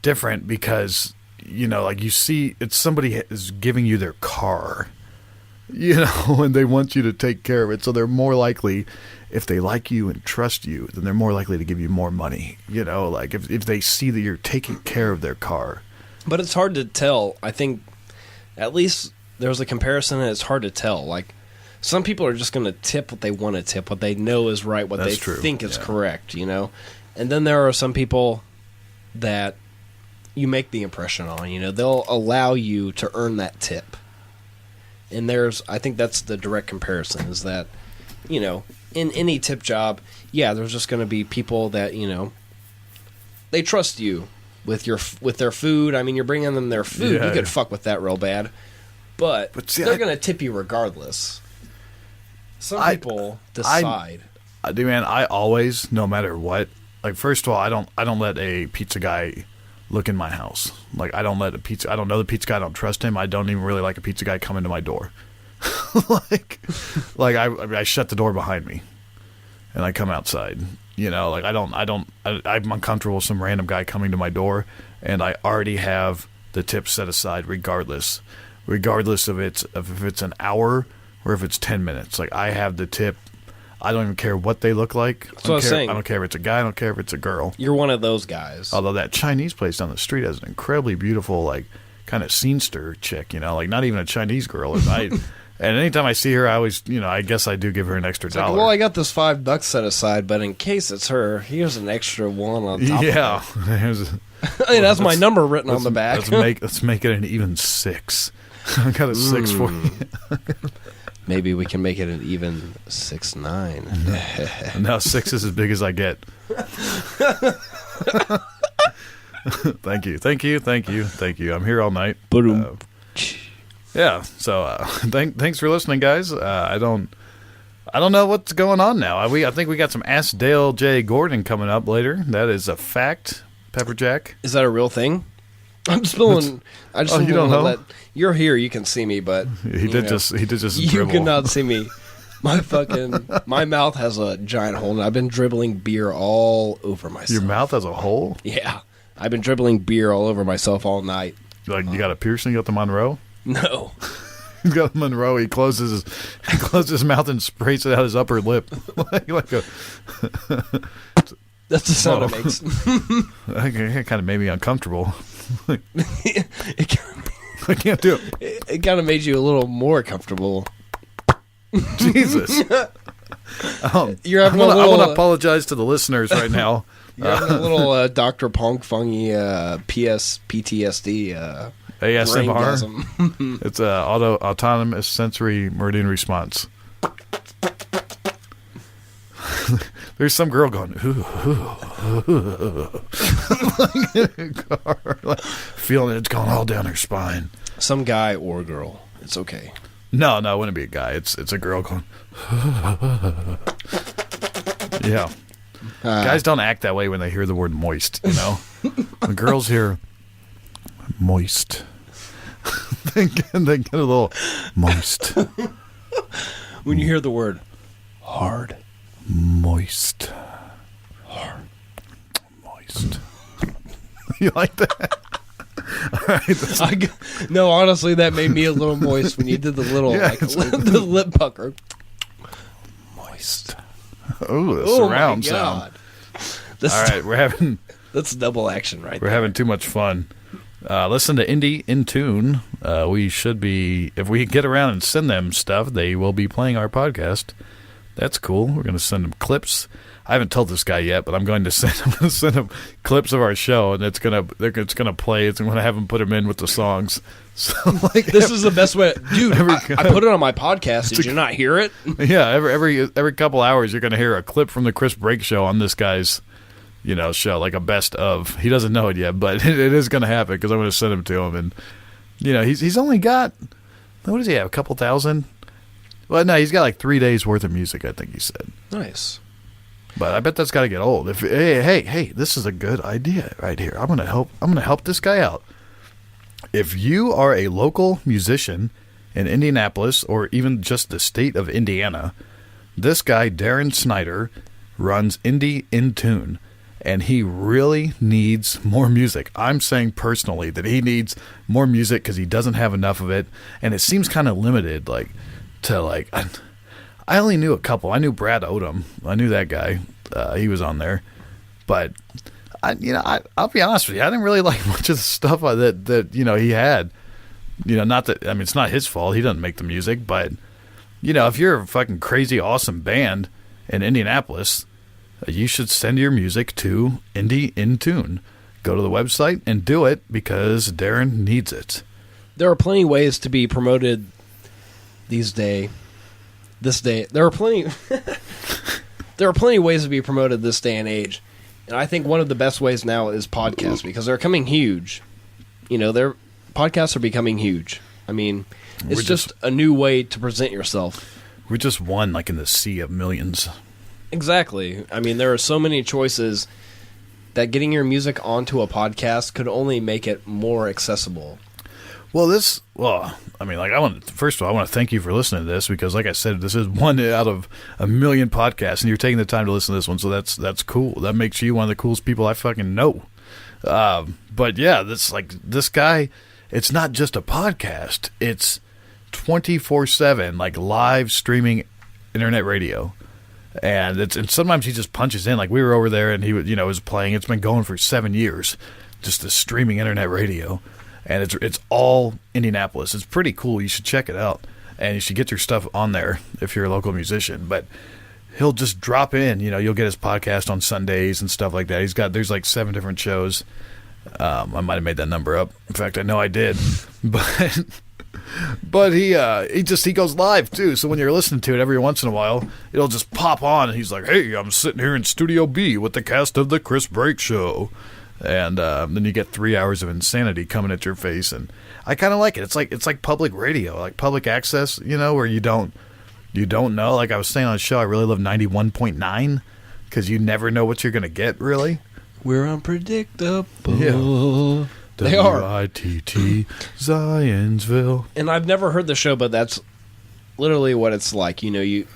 different because like you see, it's somebody is giving you their car, and they want you to take care of it, so they're more likely, if they like you and trust you, then they're more likely to give you more money, like if they see that you're taking care of their car. But it's hard to tell. I think at least there's a comparison and it's hard to tell. Like, some people are just going to tip what they want to tip, what they know is right, what they think is correct, And then there are some people that you make the impression on, They'll allow you to earn that tip. And I think that's the direct comparison is that, in any tip job, there's just going to be people that, they trust you with their food. I mean, you're bringing them their food. You could fuck with that real bad. But see, they're going to tip you regardless. Some people decide. I do, man. I always, no matter what, like, first of all, I don't let a pizza guy look in my house. Like, I don't know the pizza guy. I don't trust him. I don't even really like a pizza guy coming to my door. like I shut the door behind me and I come outside. Like I'm uncomfortable with some random guy coming to my door, and I already have the tip set aside regardless. regardless of if it's an hour or if it's 10 minutes. Like, I have the tip. I don't even care what they look like. So I was saying, I don't care if it's a guy. I don't care if it's a girl. You're one of those guys. Although that Chinese place down the street has an incredibly beautiful, like, kind of scenester chick, you know, like not even a Chinese girl. And anytime I see her, I always, you know, I guess I do give her an extra dollar. Like, well, I got this $5 set aside, but in case it's her, here's an extra one on top. Yeah, hey, that's my number written on the back. Let's make it an even 6. I got a 6 for you. Maybe we can make it an even 6'9". Now 6 is as big as I get. Thank you. I'm here all night. Yeah. So thanks for listening, guys. I don't know what's going on now. I think we got some Ask Dale J. Gordon coming up later. That is a fact. Pepperjack. Is that a real thing? I'm spilling. I just you don't know. You're here. You can see me, but he did just. You dribble. cannot see me. My mouth has a giant hole, and I've been dribbling beer all over myself. Your mouth has a hole? Yeah, I've been dribbling beer all over myself all night. Like, you got a piercing? You got the Monroe? No. He's got a Monroe. He closes his mouth and sprays it out his upper lip. like a. That's the sound it makes. It kind of made me uncomfortable. I can't do it. It kind of made you a little more comfortable. Jesus. You're having I want to apologize to the listeners right now. You're having a little Dr. Pong Fungy PTSD ASMR. It's autonomous sensory meridian response. There's some girl going, feeling it's going all down her spine. Some guy or girl. It's okay. No, it wouldn't be a guy. It's a girl going. Yeah. Guys don't act that way when they hear the word moist, you know? When girls hear moist, they get a little moist. When you hear the word hard. Moist. Hard. Moist. You like that? All right. No, honestly, that made me a little moist when you did the little, the lip pucker. Moist. Oh, the surround sound. All right, we're having... That's double action right there. We're having too much fun. Listen to Indy In-Tune. We should be... If we get around and send them stuff, they will be playing our podcast. That's cool. We're going to send them clips. I haven't told this guy yet, but I'm going to send him clips of our show, and it's going to play. It's going to have him put them in with the songs. So, like, this is the best way, dude. I put it on my podcast. Did you not hear it? Yeah, every couple hours you're going to hear a clip from the Chris Brake Show on this guy's, show, like a best of. He doesn't know it yet, but it is going to happen because I'm going to send him to him, and he's only got, what does he have? A couple thousand. Well, no, he's got like 3 days worth of music, I think he said. Nice. But I bet that's got to get old. Hey, this is a good idea right here. I'm going to help this guy out. If you are a local musician in Indianapolis or even just the state of Indiana, this guy, Darren Snyder, runs Indy In-Tune, and he really needs more music. I'm saying personally that he needs more music because he doesn't have enough of it, and it seems kind of limited, I only knew a couple. I knew Brad Odom. I knew that guy. He was on there. But, I'll be honest with you. I didn't really like much of the stuff that he had. Not that, it's not his fault. He doesn't make the music. But, if you're a fucking crazy awesome band in Indianapolis, you should send your music to Indy In-Tune. Go to the website and do it because Darren needs it. There are plenty of ways to be promoted this day. There are plenty of ways to be promoted this day and age, and I think one of the best ways now is podcasts because they're coming huge. Their podcasts are becoming huge. It's just a new way to present yourself. We're just one, like in the sea of millions. Exactly. there are so many choices that getting your music onto a podcast could only make it more accessible. First of all, I want to thank you for listening to this because, like I said, this is one out of a million podcasts, and you're taking the time to listen to this one, so that's cool. That makes you one of the coolest people I fucking know. But yeah, this guy, it's not just a podcast. It's 24/7, like live streaming internet radio. And sometimes he just punches in. Like we were over there and he was playing. It's been going for 7 years, just the streaming internet radio. And it's all Indianapolis. It's pretty cool. You should check it out. And you should get your stuff on there if you're a local musician. But he'll just drop in. You'll get his podcast on Sundays and stuff like that. There's like 7 different shows. I might have made that number up. In fact, I know I did. But he goes live too. So when you're listening to it every once in a while, it'll just pop on, and he's like, "Hey, I'm sitting here in Studio B with the cast of the Chris Brake Show," and then you get 3 hours of insanity coming at your face, and I kind of like it. It's like public radio, like public access, where you don't know. Like I was saying on the show, I really love 91.9 because you never know what you're gonna get. Really, we're unpredictable. Yeah. They are. WITT, Zionsville. And I've never heard the show, but that's literally what it's like. You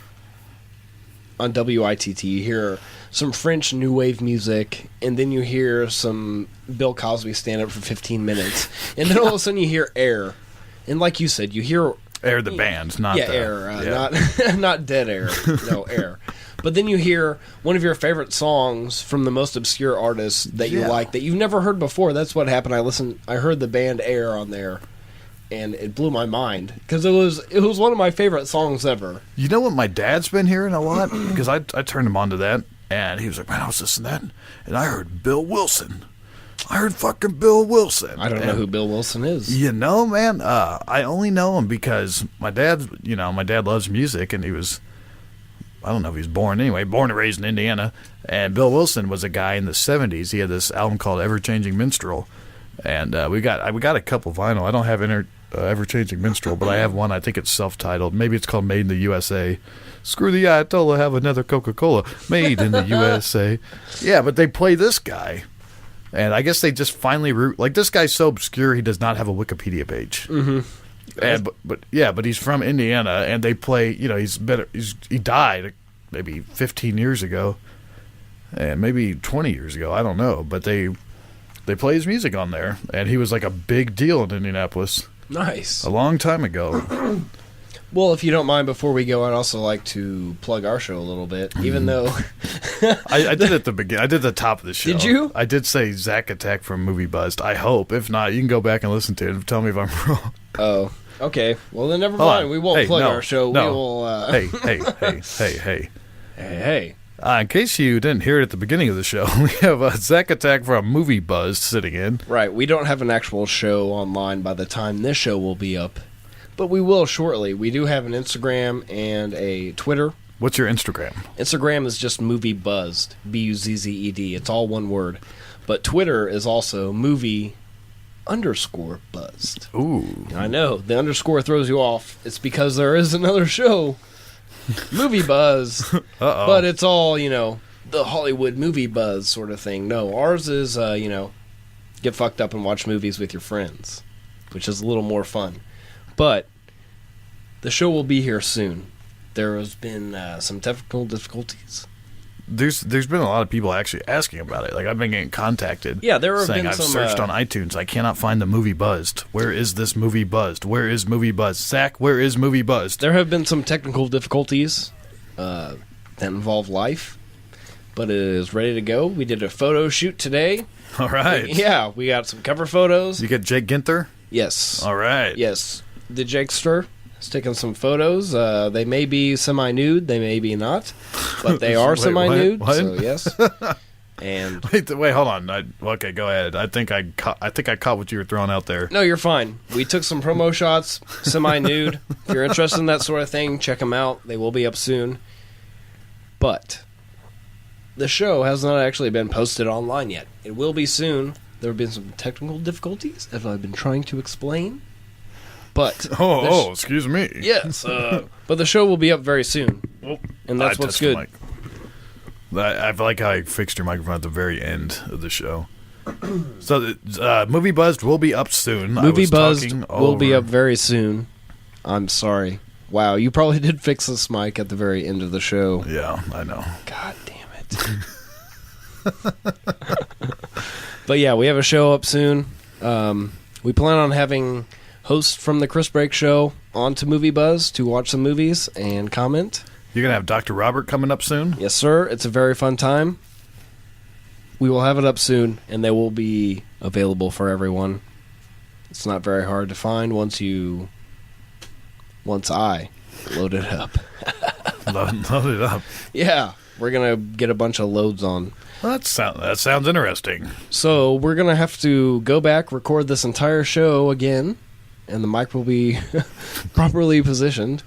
on WITT, you hear some French new wave music, and then you hear some Bill Cosby stand up for 15 minutes, and then all of a sudden you hear Air, and like you said, you hear Air the band, not Air, not Dead Air, no Air. But then you hear one of your favorite songs from the most obscure artists that you like that you've never heard before. That's what happened. I heard the band Air on there, and it blew my mind because it was one of my favorite songs ever. You know what my dad's been hearing a lot? Because I turned him on to that, and he was like, "Man, I was listening to that, and I heard Bill Wilson. I heard fucking Bill Wilson." I don't know who Bill Wilson is. Man, I only know him because my dad loves music, and he was, I don't know if he was born and raised in Indiana. And Bill Wilson was a guy in the 70s. He had this album called Ever-Changing Minstrel. And we got a couple vinyl. I don't have Ever-Changing Minstrel, but I have one. I think it's self-titled. Maybe it's called Made in the USA. Screw the Ayatollah, have another Coca-Cola. Made in the USA. Yeah, but they play this guy. And I guess they just finally like this guy's so obscure he does not have a Wikipedia page. Mm-hmm. And but he's from Indiana, and they play. He died maybe 15 years ago, and maybe 20 years ago. I don't know, but they play his music on there, and he was like a big deal in Indianapolis. Nice. A long time ago. Well, if you don't mind, before we go, I'd also like to plug our show a little bit, even though I did at the beginning. I did the top of the show. Did you? I did say Zach Attack from Movie Buzzed. I hope. If not, you can go back and listen to it and tell me if I'm wrong. Oh, okay. Well, then never mind. We won't plug our show. No. We will. Hey. In case you didn't hear it at the beginning of the show, we have Zach Attack from Movie Buzzed sitting in. Right. We don't have an actual show online by the time this show will be up. But we will shortly. We do have an Instagram and a Twitter. What's your Instagram? Instagram is just Movie Buzzed. Buzzed. It's all one word. But Twitter is also movie_buzzed. Ooh. I know. The underscore throws you off. It's because there is another show, Movie Buzz. Uh-oh. But it's all, the Hollywood movie buzz sort of thing. No, ours is, get fucked up and watch movies with your friends, which is a little more fun. But the show will be here soon. There has been some technical difficulties. There's been a lot of people actually asking about it. Like I've been getting contacted. Yeah, there have saying been I've some. Searched on iTunes. I cannot find the Movie Buzzed. Where is this Movie Buzzed? Where is Movie Buzzed? Zach, where is Movie Buzzed? There have been some technical difficulties that involve life, but it is ready to go. We did a photo shout today. All right. Yeah, we got some cover photos. You get Jake Ginther? Yes. All right. Yes. The Jakester has taken some photos. They may be semi-nude, they may be not, but they are semi-nude. What? So yes. And wait, hold on. Okay, go ahead. I think I caught what you were throwing out there. No, you're fine. We took some promo shots, semi-nude. If you're interested in that sort of thing, check them out. They will be up soon. But the show has not actually been posted online yet. It will be soon. There have been some technical difficulties, as I've been trying to explain. But excuse me. Yes, but the show will be up very soon, and that's what's good. I like how I fixed your microphone at the very end of the show. So, Movie Buzzed will be up soon. Movie Buzzed will be up very soon. I'm sorry. Wow, you probably did fix this mic at the very end of the show. Yeah, I know. God damn it. But yeah, we have a show up soon. We plan on having hosts from the Chris Break Show on to Movie Buzz to watch some movies and comment. You're going to have Dr. Robert coming up soon? Yes, sir. It's a very fun time. We will have it up soon, and they will be available for everyone. It's not very hard to find once I load it up. Load it up. Yeah, we're going to get a bunch of loads on. Well, that sounds interesting. So we're going to have to go back, record this entire show again, and the mic will be properly positioned.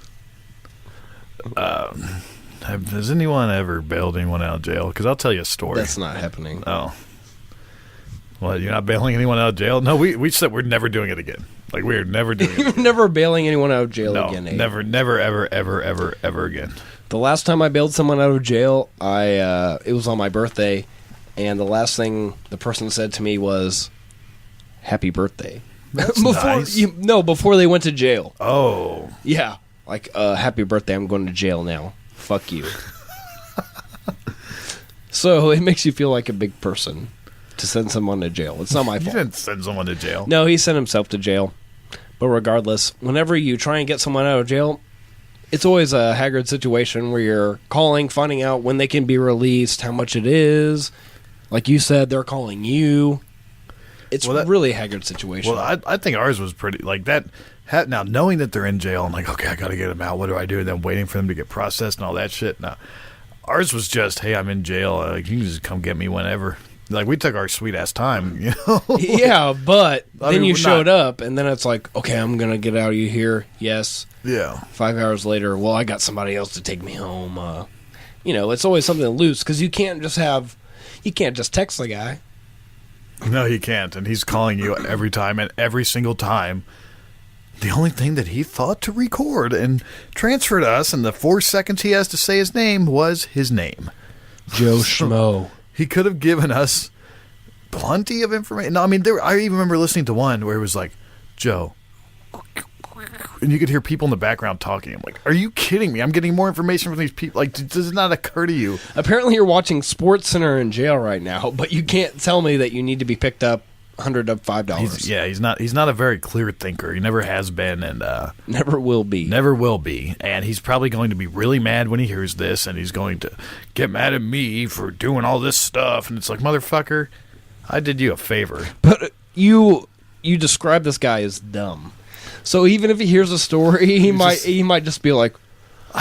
Has anyone ever bailed anyone out of jail? Because I'll tell you a story. That's not happening. Oh. Well, you're not bailing anyone out of jail? No, we said we're never doing it again. Like, we're never doing it again. You're never bailing anyone out of jail again, Abe. Never, ever again. The last time I bailed someone out of jail, it was on my birthday, and the last thing the person said to me was, "Happy birthday." That's nice. Before they went to jail. Oh. Yeah. Like, happy birthday, I'm going to jail now. Fuck you. So it makes you feel like a big person to send someone to jail. It's not my fault. You didn't send someone to jail. No, he sent himself to jail. But regardless, whenever you try and get someone out of jail, it's always a haggard situation where you're calling, finding out when they can be released, how much it is. Like you said, they're calling you. It's really a haggard situation. Well, I think ours was pretty, like that. Now, knowing that they're in jail, I'm like, okay, I got to get them out. What do I do? And then waiting for them to get processed and all that shit. Now, ours was just, hey, I'm in jail. You can just come get me whenever. Like, we took our sweet-ass time, you know? Yeah, but then you showed up, and then it's like, okay, I'm going to get out of you here. Yes. Yeah. 5 hours later, well, I got somebody else to take me home. It's always something loose, because you can't just text the guy. No, he can't, and he's calling you every time, and every single time. The only thing that he thought to record and transfer to us in the 4 seconds he has to say his name was his name. Joe Schmo. He could have given us plenty of information. No, I mean, I even remember listening to one where it was like, Joe. And you could hear people in the background talking. I'm like, are you kidding me? I'm getting more information from these people. Like, does it not occur to you? Apparently you're watching SportsCenter in jail right now, but you can't tell me that you need to be picked up $105. He's not a very clear thinker. He never has been, and never will be. Never will be. And he's probably going to be really mad when he hears this, and he's going to get mad at me for doing all this stuff. And it's like, motherfucker, I did you a favor. But you describe this guy as dumb. So even if he hears a story, he might just be like,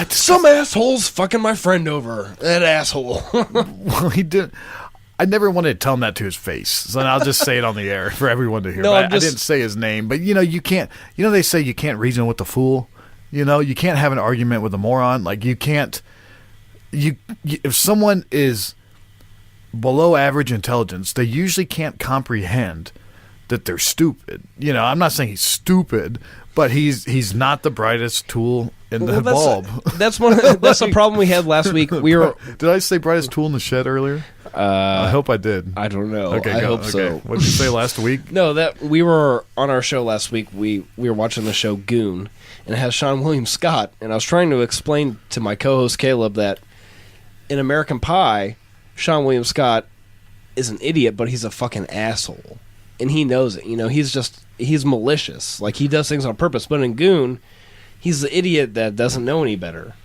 some asshole's fucking my friend over. That asshole. Well, he didn't. I never wanted to tell him that to his face, so I'll just say it on the air for everyone to hear. No, I didn't say his name, but you can't. They say you can't reason with the fool. You can't have an argument with a moron. Like you can't. If someone is below average intelligence, they usually can't comprehend that they're stupid. I'm not saying he's stupid, but he's not the brightest tool in the bulb. That's a problem we had last week. Did I say brightest tool in the shed earlier? I hope I did. I don't know. Okay, I hope so. What did you say last week? No, that we were on our show last week. We were watching the show Goon, and it has Sean William Scott. And I was trying to explain to my co-host Caleb that in American Pie, Sean William Scott is an idiot, but he's a fucking asshole, and he knows it. He's malicious. Like he does things on purpose. But in Goon, he's the idiot that doesn't know any better.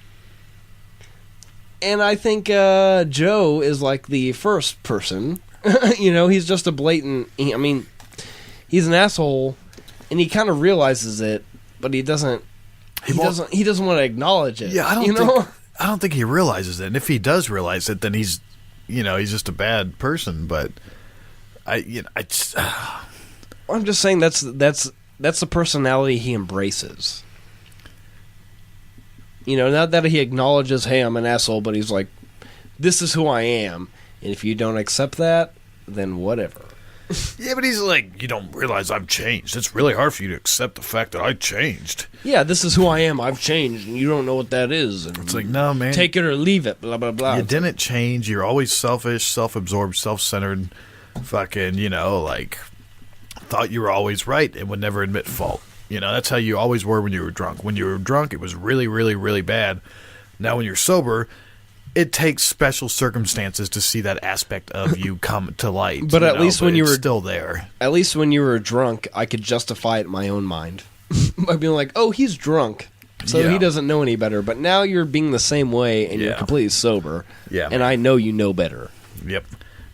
And I think Joe is like the first person. He's just a blatant. He's an asshole, and he kind of realizes it, but he doesn't. He doesn't want to acknowledge it. Yeah, I don't think he realizes it. And if he does realize it, then he's just a bad person. But I'm just saying that's the personality he embraces. Not that he acknowledges, hey, I'm an asshole, but he's like, this is who I am. And if you don't accept that, then whatever. Yeah, but he's like, you don't realize I've changed. It's really hard for you to accept the fact that I changed. Yeah, this is who I am. I've changed, and you don't know what that is. And it's like, no, man. Take it or leave it, blah, blah, blah. You didn't change. You're always selfish, self-absorbed, self-centered, fucking, thought you were always right and would never admit fault. That's how you always were when you were drunk. When you were drunk, it was really, really, really bad. Now when you're sober, it takes special circumstances to see that aspect of you come to light. But at least when you were still there. At least when you were drunk, I could justify it in my own mind by being like, "Oh, he's drunk, so he doesn't know any better." But now you're being the same way, and you're completely sober. Yeah, and I know you know better. Yep,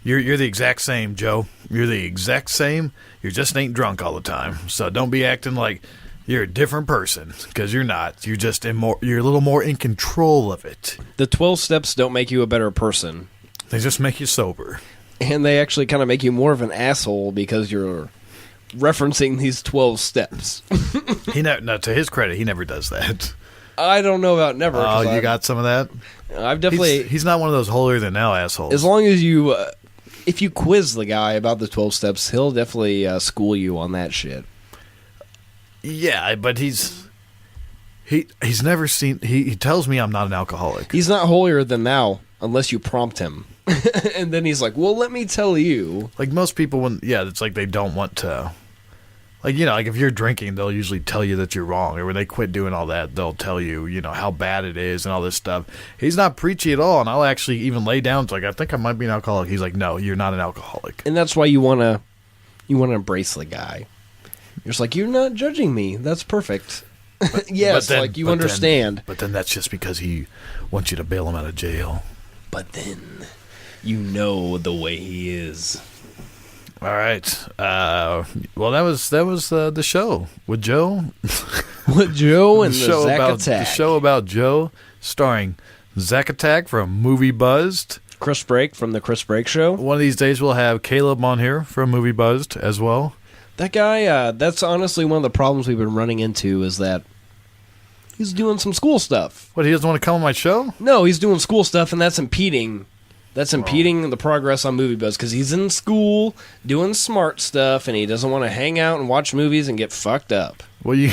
you're the exact same, Joe. You're the exact same. You just ain't drunk all the time. So don't be acting like you're a different person, because you're not. You're just you're a little more in control of it. The 12 steps don't make you a better person. They just make you sober. And they actually kind of make you more of an asshole because you're referencing these 12 steps. No, to his credit, he never does that. I don't know about never. Oh, you got some of that? I've definitely... He's not one of those holier-than-thou assholes. As long as you... if you quiz the guy about the 12 steps, he'll definitely school you on that shit. Yeah, but he's never seen... He tells me I'm not an alcoholic. He's not holier than thou unless you prompt him. And then he's like, well, let me tell you. Like most people, it's like they don't want to... Like, like if you're drinking, they'll usually tell you that you're wrong. Or when they quit doing all that, they'll tell you, how bad it is and all this stuff. He's not preachy at all, and I'll actually even lay down. It's like, I think I might be an alcoholic. He's like, no, you're not an alcoholic. And that's why you want to embrace the guy. You're just like, you're not judging me. That's perfect. Yes, you understand. But then that's just because he wants you to bail him out of jail. But then you know the way he is. All right. Well, that was the show with Joe. With Joe and the Zack Attack. The show about Joe, starring Zack Attack from Movie Buzzed. Chris Brake from the Chris Brake Show. One of these days we'll have Caleb on here from Movie Buzzed as well. That guy, that's honestly one of the problems we've been running into is that he's doing some school stuff. What, he doesn't want to come on my show? No, he's doing school stuff, and that's impeding the progress on Movie Buzz because he's in school doing smart stuff, and he doesn't want to hang out and watch movies and get fucked up. Well, he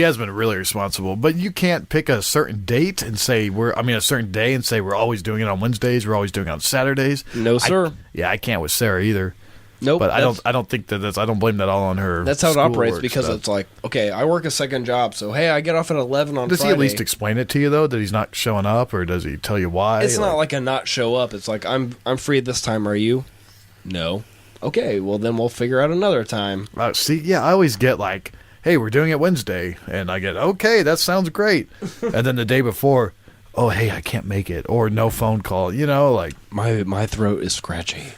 has been really responsible, but you can't pick a certain date and say a certain day and say we're always doing it on Wednesdays, we're always doing it on Saturdays. No, sir. I can't with Sarah either. Nope. But I don't think I don't blame that all on her. That's how it operates because stuff. It's like, okay, I work a second job, so hey, I get off at 11 on Friday. Does he at least explain it to you though that he's not showing up, or does he tell you why? It's not like a not show up. It's like I'm free this time. Are you? No. Okay, well then we'll figure out another time. I always get like, hey, we're doing it Wednesday, and I get okay, that sounds great, and then the day before, oh hey, I can't make it, or no phone call. Like my throat is scratchy.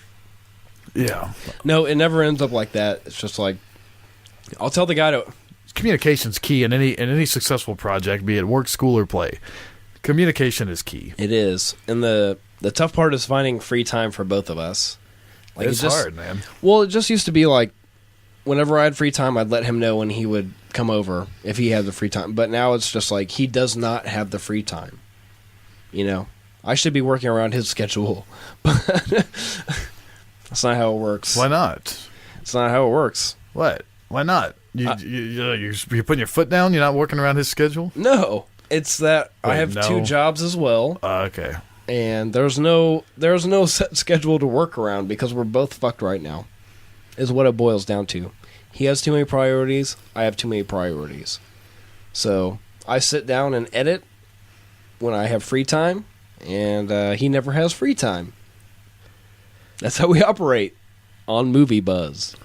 Yeah. No, it never ends up like that. It's just like, I'll tell the guy to... Communication's key in any successful project, be it work, school, or play. Communication is key. It is. And the tough part is finding free time for both of us. Like, it's hard, man. Well, it just used to be like, whenever I had free time, I'd let him know when he would come over, if he had the free time. But now it's just like, he does not have the free time. I should be working around his schedule. But... That's not how it works. Why not? It's not how it works. What? Why not? You're putting your foot down? You're not working around his schedule? No. It's that I have 2 jobs as well. Okay. And there's no set schedule to work around because we're both fucked right now, is what it boils down to. He has too many priorities. I have too many priorities. So I sit down and edit when I have free time, and he never has free time. That's how we operate on Movie Buzz.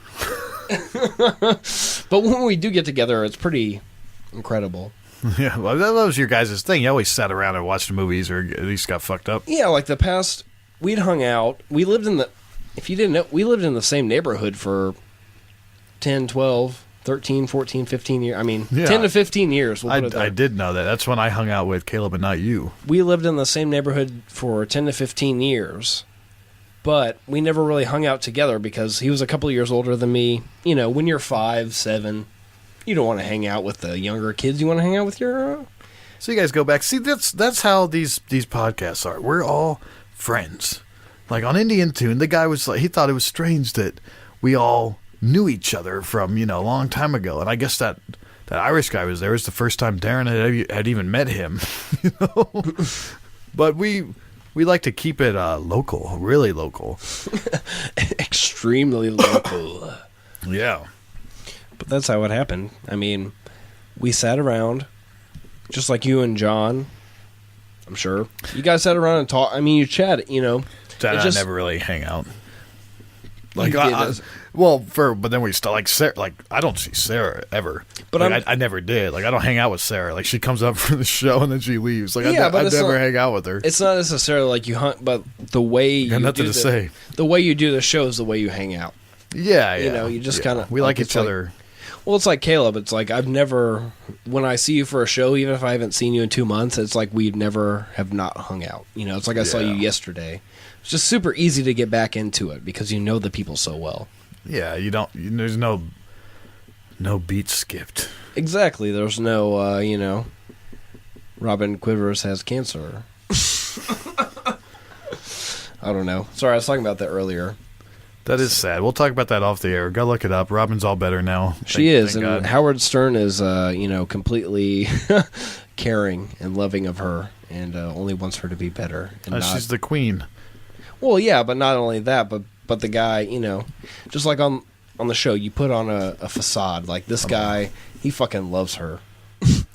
But when we do get together, it's pretty incredible. Yeah, well, that was your guys' thing. You always sat around and watched movies or at least got fucked up. Yeah, like the past, we'd hung out. We lived in if you didn't know, we lived in the same neighborhood for 10, 12, 13, 14, 15 years. I mean, 10 to 15 years. I did know that. That's when I hung out with Caleb and not you. We lived in the same neighborhood for 10 to 15 years. But we never really hung out together because he was a couple of years older than me. When you're 5, 7, you don't want to hang out with the younger kids. You want to hang out with your... So you guys go back. See, that's how these podcasts are. We're all friends. Like on Indy In-Tune, the guy was like, he thought it was strange that we all knew each other from, a long time ago. And I guess that Irish guy was there. It was the first time Darren had even met him. But we like to keep it local, really local. Extremely local. Yeah. But that's how it happened. I mean, we sat around, just like you and John, I'm sure. You guys sat around and talk. I mean, you chat, you know. Dad and I never really hang out. Like, but then we still, like, Sarah, like, I don't see Sarah ever. But like, I never did. Like, I don't hang out with Sarah. Like, she comes up for the show and then she leaves. Like, I never hang out with her. It's not necessarily like you hunt, but the way you got nothing to say. The way you do the show is the way you hang out. Yeah, You know, you just kind of... We like each other. Well, it's like Caleb. It's like I've never... When I see you for a show, even if I haven't seen you in 2 months, it's like we never have not hung out. You know, it's like I saw you yesterday. It's just super easy to get back into it because you know the people so well. Yeah, there's no beat skipped. Exactly. There's no, you know, Robin Quivers has cancer. I don't know. Sorry, I was talking about that earlier. That is sad. We'll talk about that off the air. Go look it up. Robin's all better now. She is, and God. Howard Stern is, you know, completely caring and loving of her, and only wants her to be better. And she's the queen. Well, yeah, but not only that, but the guy, you know, just like on the show, you put on a facade. Like, this guy, he fucking loves her.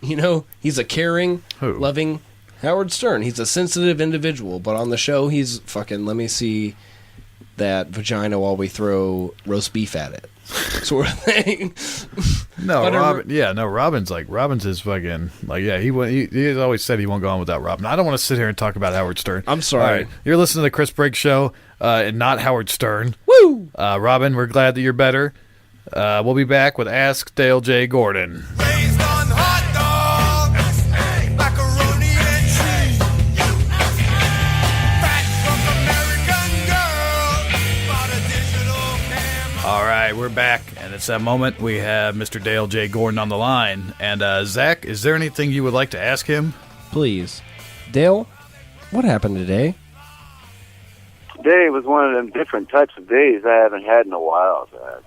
You know, he's a caring, loving Howard Stern. He's a sensitive individual, but on the show, he's fucking, let me see that vagina while we throw roast beef at it, sort of thing. Robin's his fucking, like, yeah, he always said he won't go on without Robin. I don't want to sit here and talk about Howard Stern. I'm sorry. All right, you're listening to the Chris Briggs Show, and not Howard Stern. Woo! Robin, we're glad that you're better. We'll be back with Ask Dale J. Gordon. Raised on hot dogs, macaroni and cheese. Fat from American girl, bought a digital camera. All right, we're back, and it's that moment. We have Mr. Dale J. Gordon on the line. And, Zach, is there anything you would like to ask him? Please. Dale, what happened today? Today was one of them different types of days I haven't had in a while, Zach.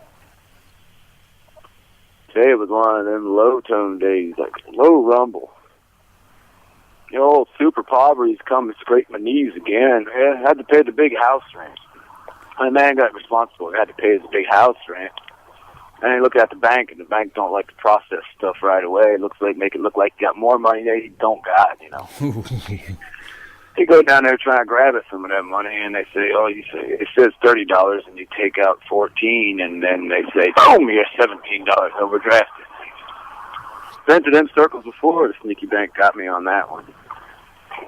Today was one of them low-tone days, like low rumble. You know, old super poverty's come and scraped my knees again. I had to pay the big house rent. My man got responsible. I had to pay his big house rent. And I look at the bank, and the bank don't like to process stuff right away. It looks like, make it look like you got more money than you don't got, you know. You go down there trying to grab it some of that money, and they say, it says $30, and you take out 14, and then they say, boom, you're $17 overdrafted. Been to them circles before. The sneaky bank got me on that one.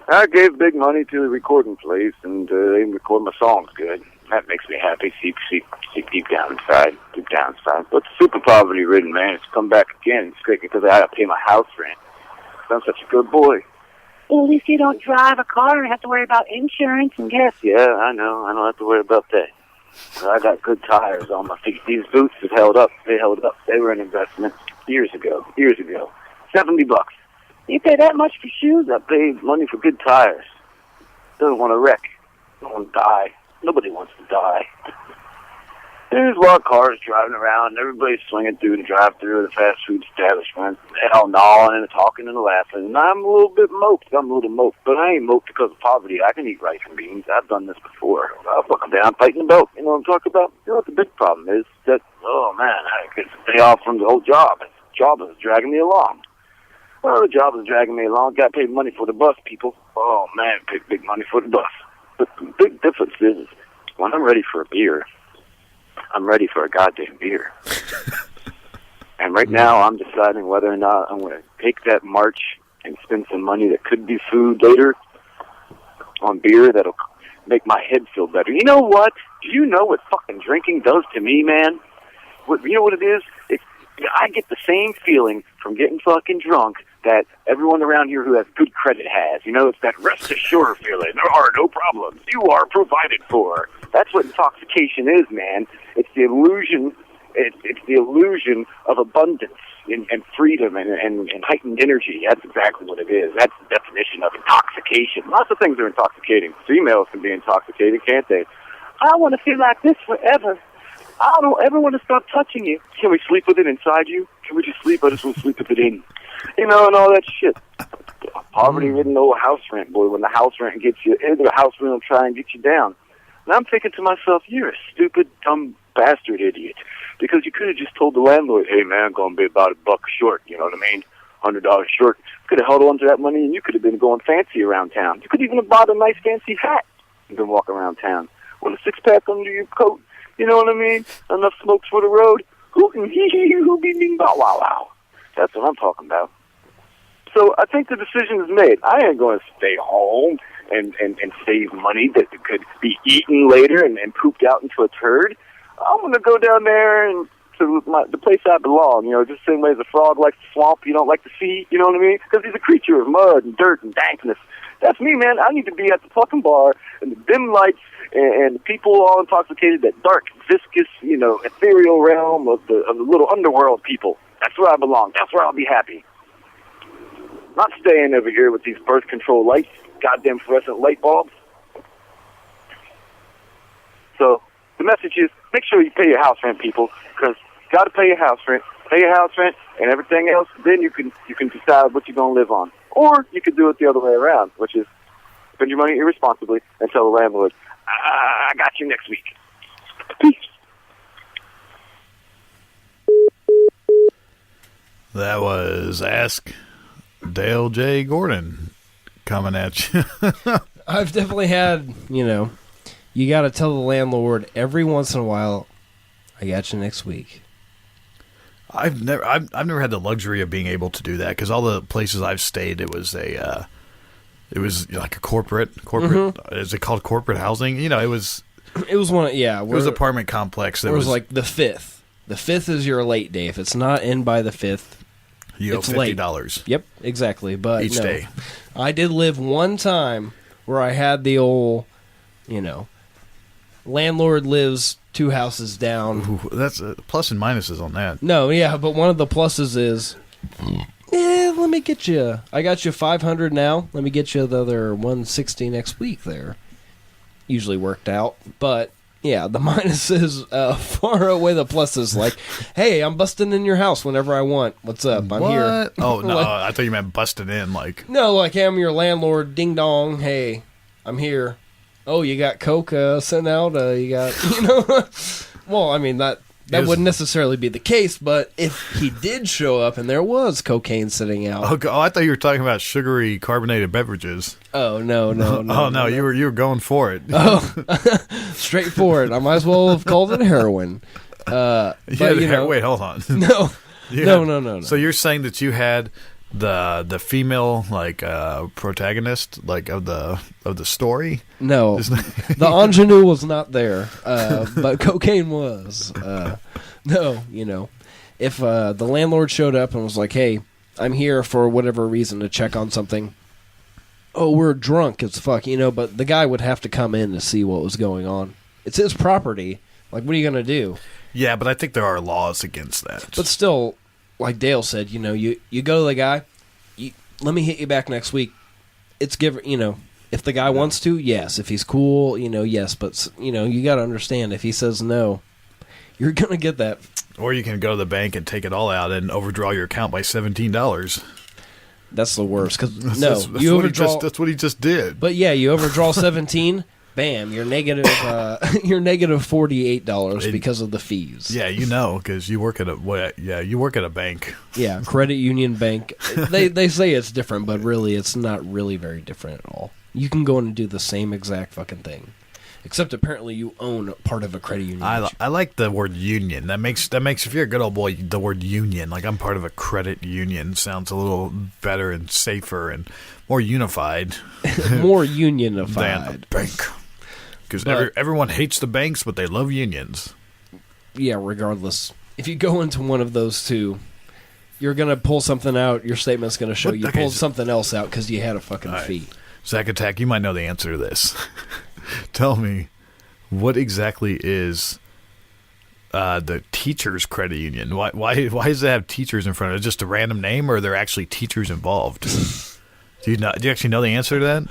I gave big money to the recording place, and they record my songs good. That makes me happy. See deep down inside. But the super poverty-ridden man has come back again. It's great because I had to pay my house rent. I'm such a good boy. Well, at least you don't drive a car and have to worry about insurance and gas. Yeah, I know. I don't have to worry about that. I got good tires on my feet. These boots have held up. They held up. They were an investment years ago. $70. You pay that much for shoes? I paid money for good tires. Don't want to wreck. Don't want to die. Nobody wants to die. There's a lot of cars driving around, and everybody's swinging through the drive-through of the fast food establishment. They're all gnawing and talking and laughing. And I'm a little bit moped. But I ain't moped because of poverty. I can eat rice and beans. I've done this before. I'll buckle down, tighten the belt. You know what I'm talking about? You know what the big problem is? That, oh, man, I get a day off from the whole job. The job is dragging me along. Well, the job is dragging me along. Got to pay money for the bus, people. Oh, man, pay big money for the bus. But the big difference is when I'm ready for a beer, I'm ready for a goddamn beer. And right now I'm deciding whether or not I'm going to take that march and spend some money that could be food later on beer that'll make my head feel better. You know what? Do you know what fucking drinking does to me, man? You know what it is? I get the same feeling from getting fucking drunk that everyone around here who has good credit has. You know, it's that rest assured feeling. There are no problems. You are provided for. That's what intoxication is, man. It's the illusion. It's the illusion of abundance and freedom and heightened energy. That's exactly what it is. That's the definition of intoxication. Lots of things are intoxicating. Females can be intoxicating, can't they? I want to feel like this forever. I don't ever want to stop touching you. Can we sleep with it inside you? Can we just sleep? I just want to sleep with it in. You know, and all that shit. Poverty-ridden old house rent, boy. When the house rent gets you, the house rent will try and get you down. And I'm thinking to myself, you're a stupid, dumb bastard idiot. Because you could have just told the landlord, hey, man, I'm going to be about $1 short. You know what I mean? $100 short. Could have held on to that money, and you could have been going fancy around town. You could even have bought a nice fancy hat and been walking around town with a six-pack under your coat. You know what I mean? Enough smokes for the road. Who can who be bing bow wow wow? That's what I'm talking about. So I think the decision is made. I ain't going to stay home and save money that could be eaten later and pooped out into a turd. I'm going to go down there and to the place I belong, just the same way as a frog likes the swamp, you don't like the sea, you know what I mean? Because he's a creature of mud and dirt and dankness. That's me, man. I need to be at the fucking bar and the dim lights and the people all intoxicated, that dark, viscous, ethereal realm of the little underworld people. That's where I belong. That's where I'll be happy. Not staying over here with these birth control lights, goddamn fluorescent light bulbs. So the message is, make sure you pay your house rent, people, because you got to pay your house rent. Pay your house rent and everything else. Then you can decide what you're going to live on. Or you could do it the other way around, which is spend your money irresponsibly and tell the landlord, I got you next week. Peace. That was Ask Dale J. Gordon coming at you. I've definitely had, you got to tell the landlord every once in a while, I got you next week. I've never had the luxury of being able to do that, because all the places I've stayed, it was like a corporate. Mm-hmm. Is it called corporate housing? It was one. Yeah, it was an apartment complex. That it was like the fifth. The fifth is your late day. If it's not in by the fifth, you owe $50. Yep, exactly. But each day. I did live one time where I had the old, landlord lives 2 houses down. Ooh, that's plus and minuses on that. No, yeah, but one of the pluses is, let me get you. I got you 500 now. Let me get you the other 160 next week. There, usually worked out, but yeah, the minus is far away the pluses. Like, hey, I'm busting in your house whenever I want. What's up? I'm here. Oh no, I thought you meant busting in. Like, no, like, hey, I'm your landlord. Ding dong. Hey, I'm here. Oh, you got coke sent out? You got, Well, I mean, that wouldn't necessarily be the case, but if he did show up and there was cocaine sitting out. Oh, I thought you were talking about sugary carbonated beverages. Oh, no. No, you were going for it. Oh, straight for it. I might as well have called it heroin. But, wait, hold on. No. No. So you're saying that you had the female protagonist of the story? No, the ingenue was not there, but cocaine was. No, if the landlord showed up and was like, "Hey, I'm here for whatever reason to check on something." Oh, we're drunk as fuck, but the guy would have to come in to see what was going on. It's his property. Like, what are you gonna do? Yeah, but I think there are laws against that. But still, like Dale said, you go to the guy, let me hit you back next week. It's if the guy wants to, yes. If he's cool, yes. But, you got to understand, if he says no, you're going to get that. Or you can go to the bank and take it all out and overdraw your account by $17. That's the worst. Because, that's what he just did. But, yeah, you overdraw 17 bam, you're negative $48 because of the fees. Yeah, because you work at a bank. Yeah, credit union bank. They say it's different, but really it's not really very different at all. You can go in and do the same exact fucking thing. Except apparently you own part of a credit union. I like the word union. That makes if you're a good old boy, the word union, like I'm part of a credit union, sounds a little better and safer and more unified. More unionified than a bank. Because everyone hates the banks, but they love unions. Yeah, regardless. If you go into one of those two, you're going to pull something out, your statement's going to show you pulled something else out because you had a fucking fee. Zach Attack, you might know the answer to this. Tell me, what exactly is the teachers' credit union? Why does it have teachers in front of it? Just a random name, or are there actually teachers involved? Do you actually know the answer to that?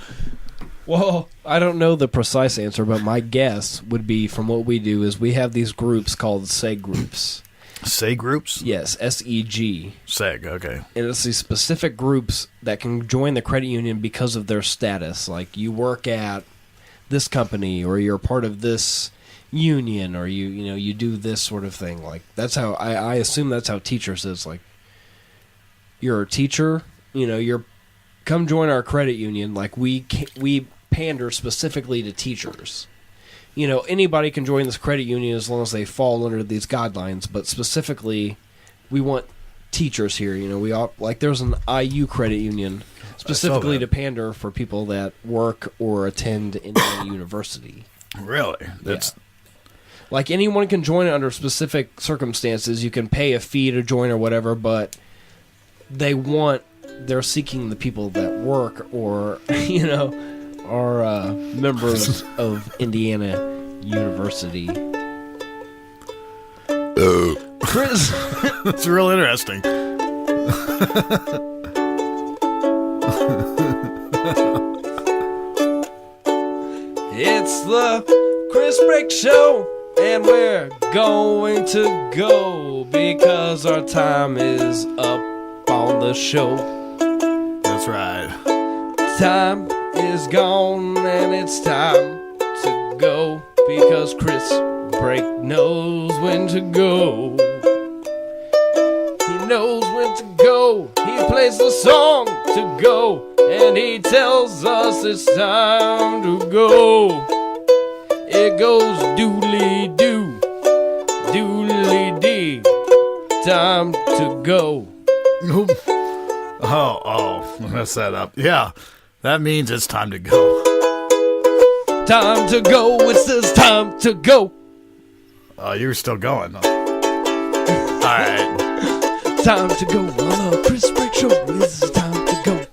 Well, I don't know the precise answer, but my guess would be from what we do is we have these groups called SEG groups. SEG groups? Yes, S-E-G. SEG, okay. And it's these specific groups that can join the credit union because of their status. Like, you work at this company, or you're part of this union, or you do this sort of thing. Like, that's how I assume that's how teachers is. Like, you're a teacher, you're come join our credit union. Like we pander specifically to teachers. Anybody can join this credit union as long as they fall under these guidelines, but specifically we want teachers here. We all, like there's an IU credit union specifically to pander for people that work or attend Indiana University. Really? That's like anyone can join it under specific circumstances. You can pay a fee to join or whatever, but they're seeking the people that work or are members of Indiana University. Chris, that's real interesting. It's the Chris Break Show, and we're going to go because our time is up on the show. That's right. Time is gone, and it's time to go because Chris Break knows when to go. He knows when to go. He plays the song to go, and he tells us it's time to go. It goes doodly-doo, doodly-dee, time to go. Oh, mess that up. Yeah, that means it's time to go. Time to go, it says time to go. Oh, you're still going. All right. Time to go on the Chris Break Show. It's time to go.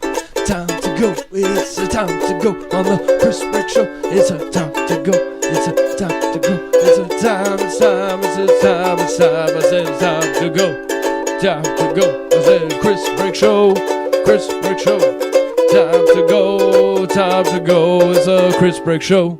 Time to go. It's a time to go on the Chris Break Show. It's a time to go. It's a time to go. It's a time. It's time. It's a time. It's time. I said it's time to go. Time to go. I said Chris Break Show. Chris Break Show. Time to go. Time to go. It's a Chris Break Show.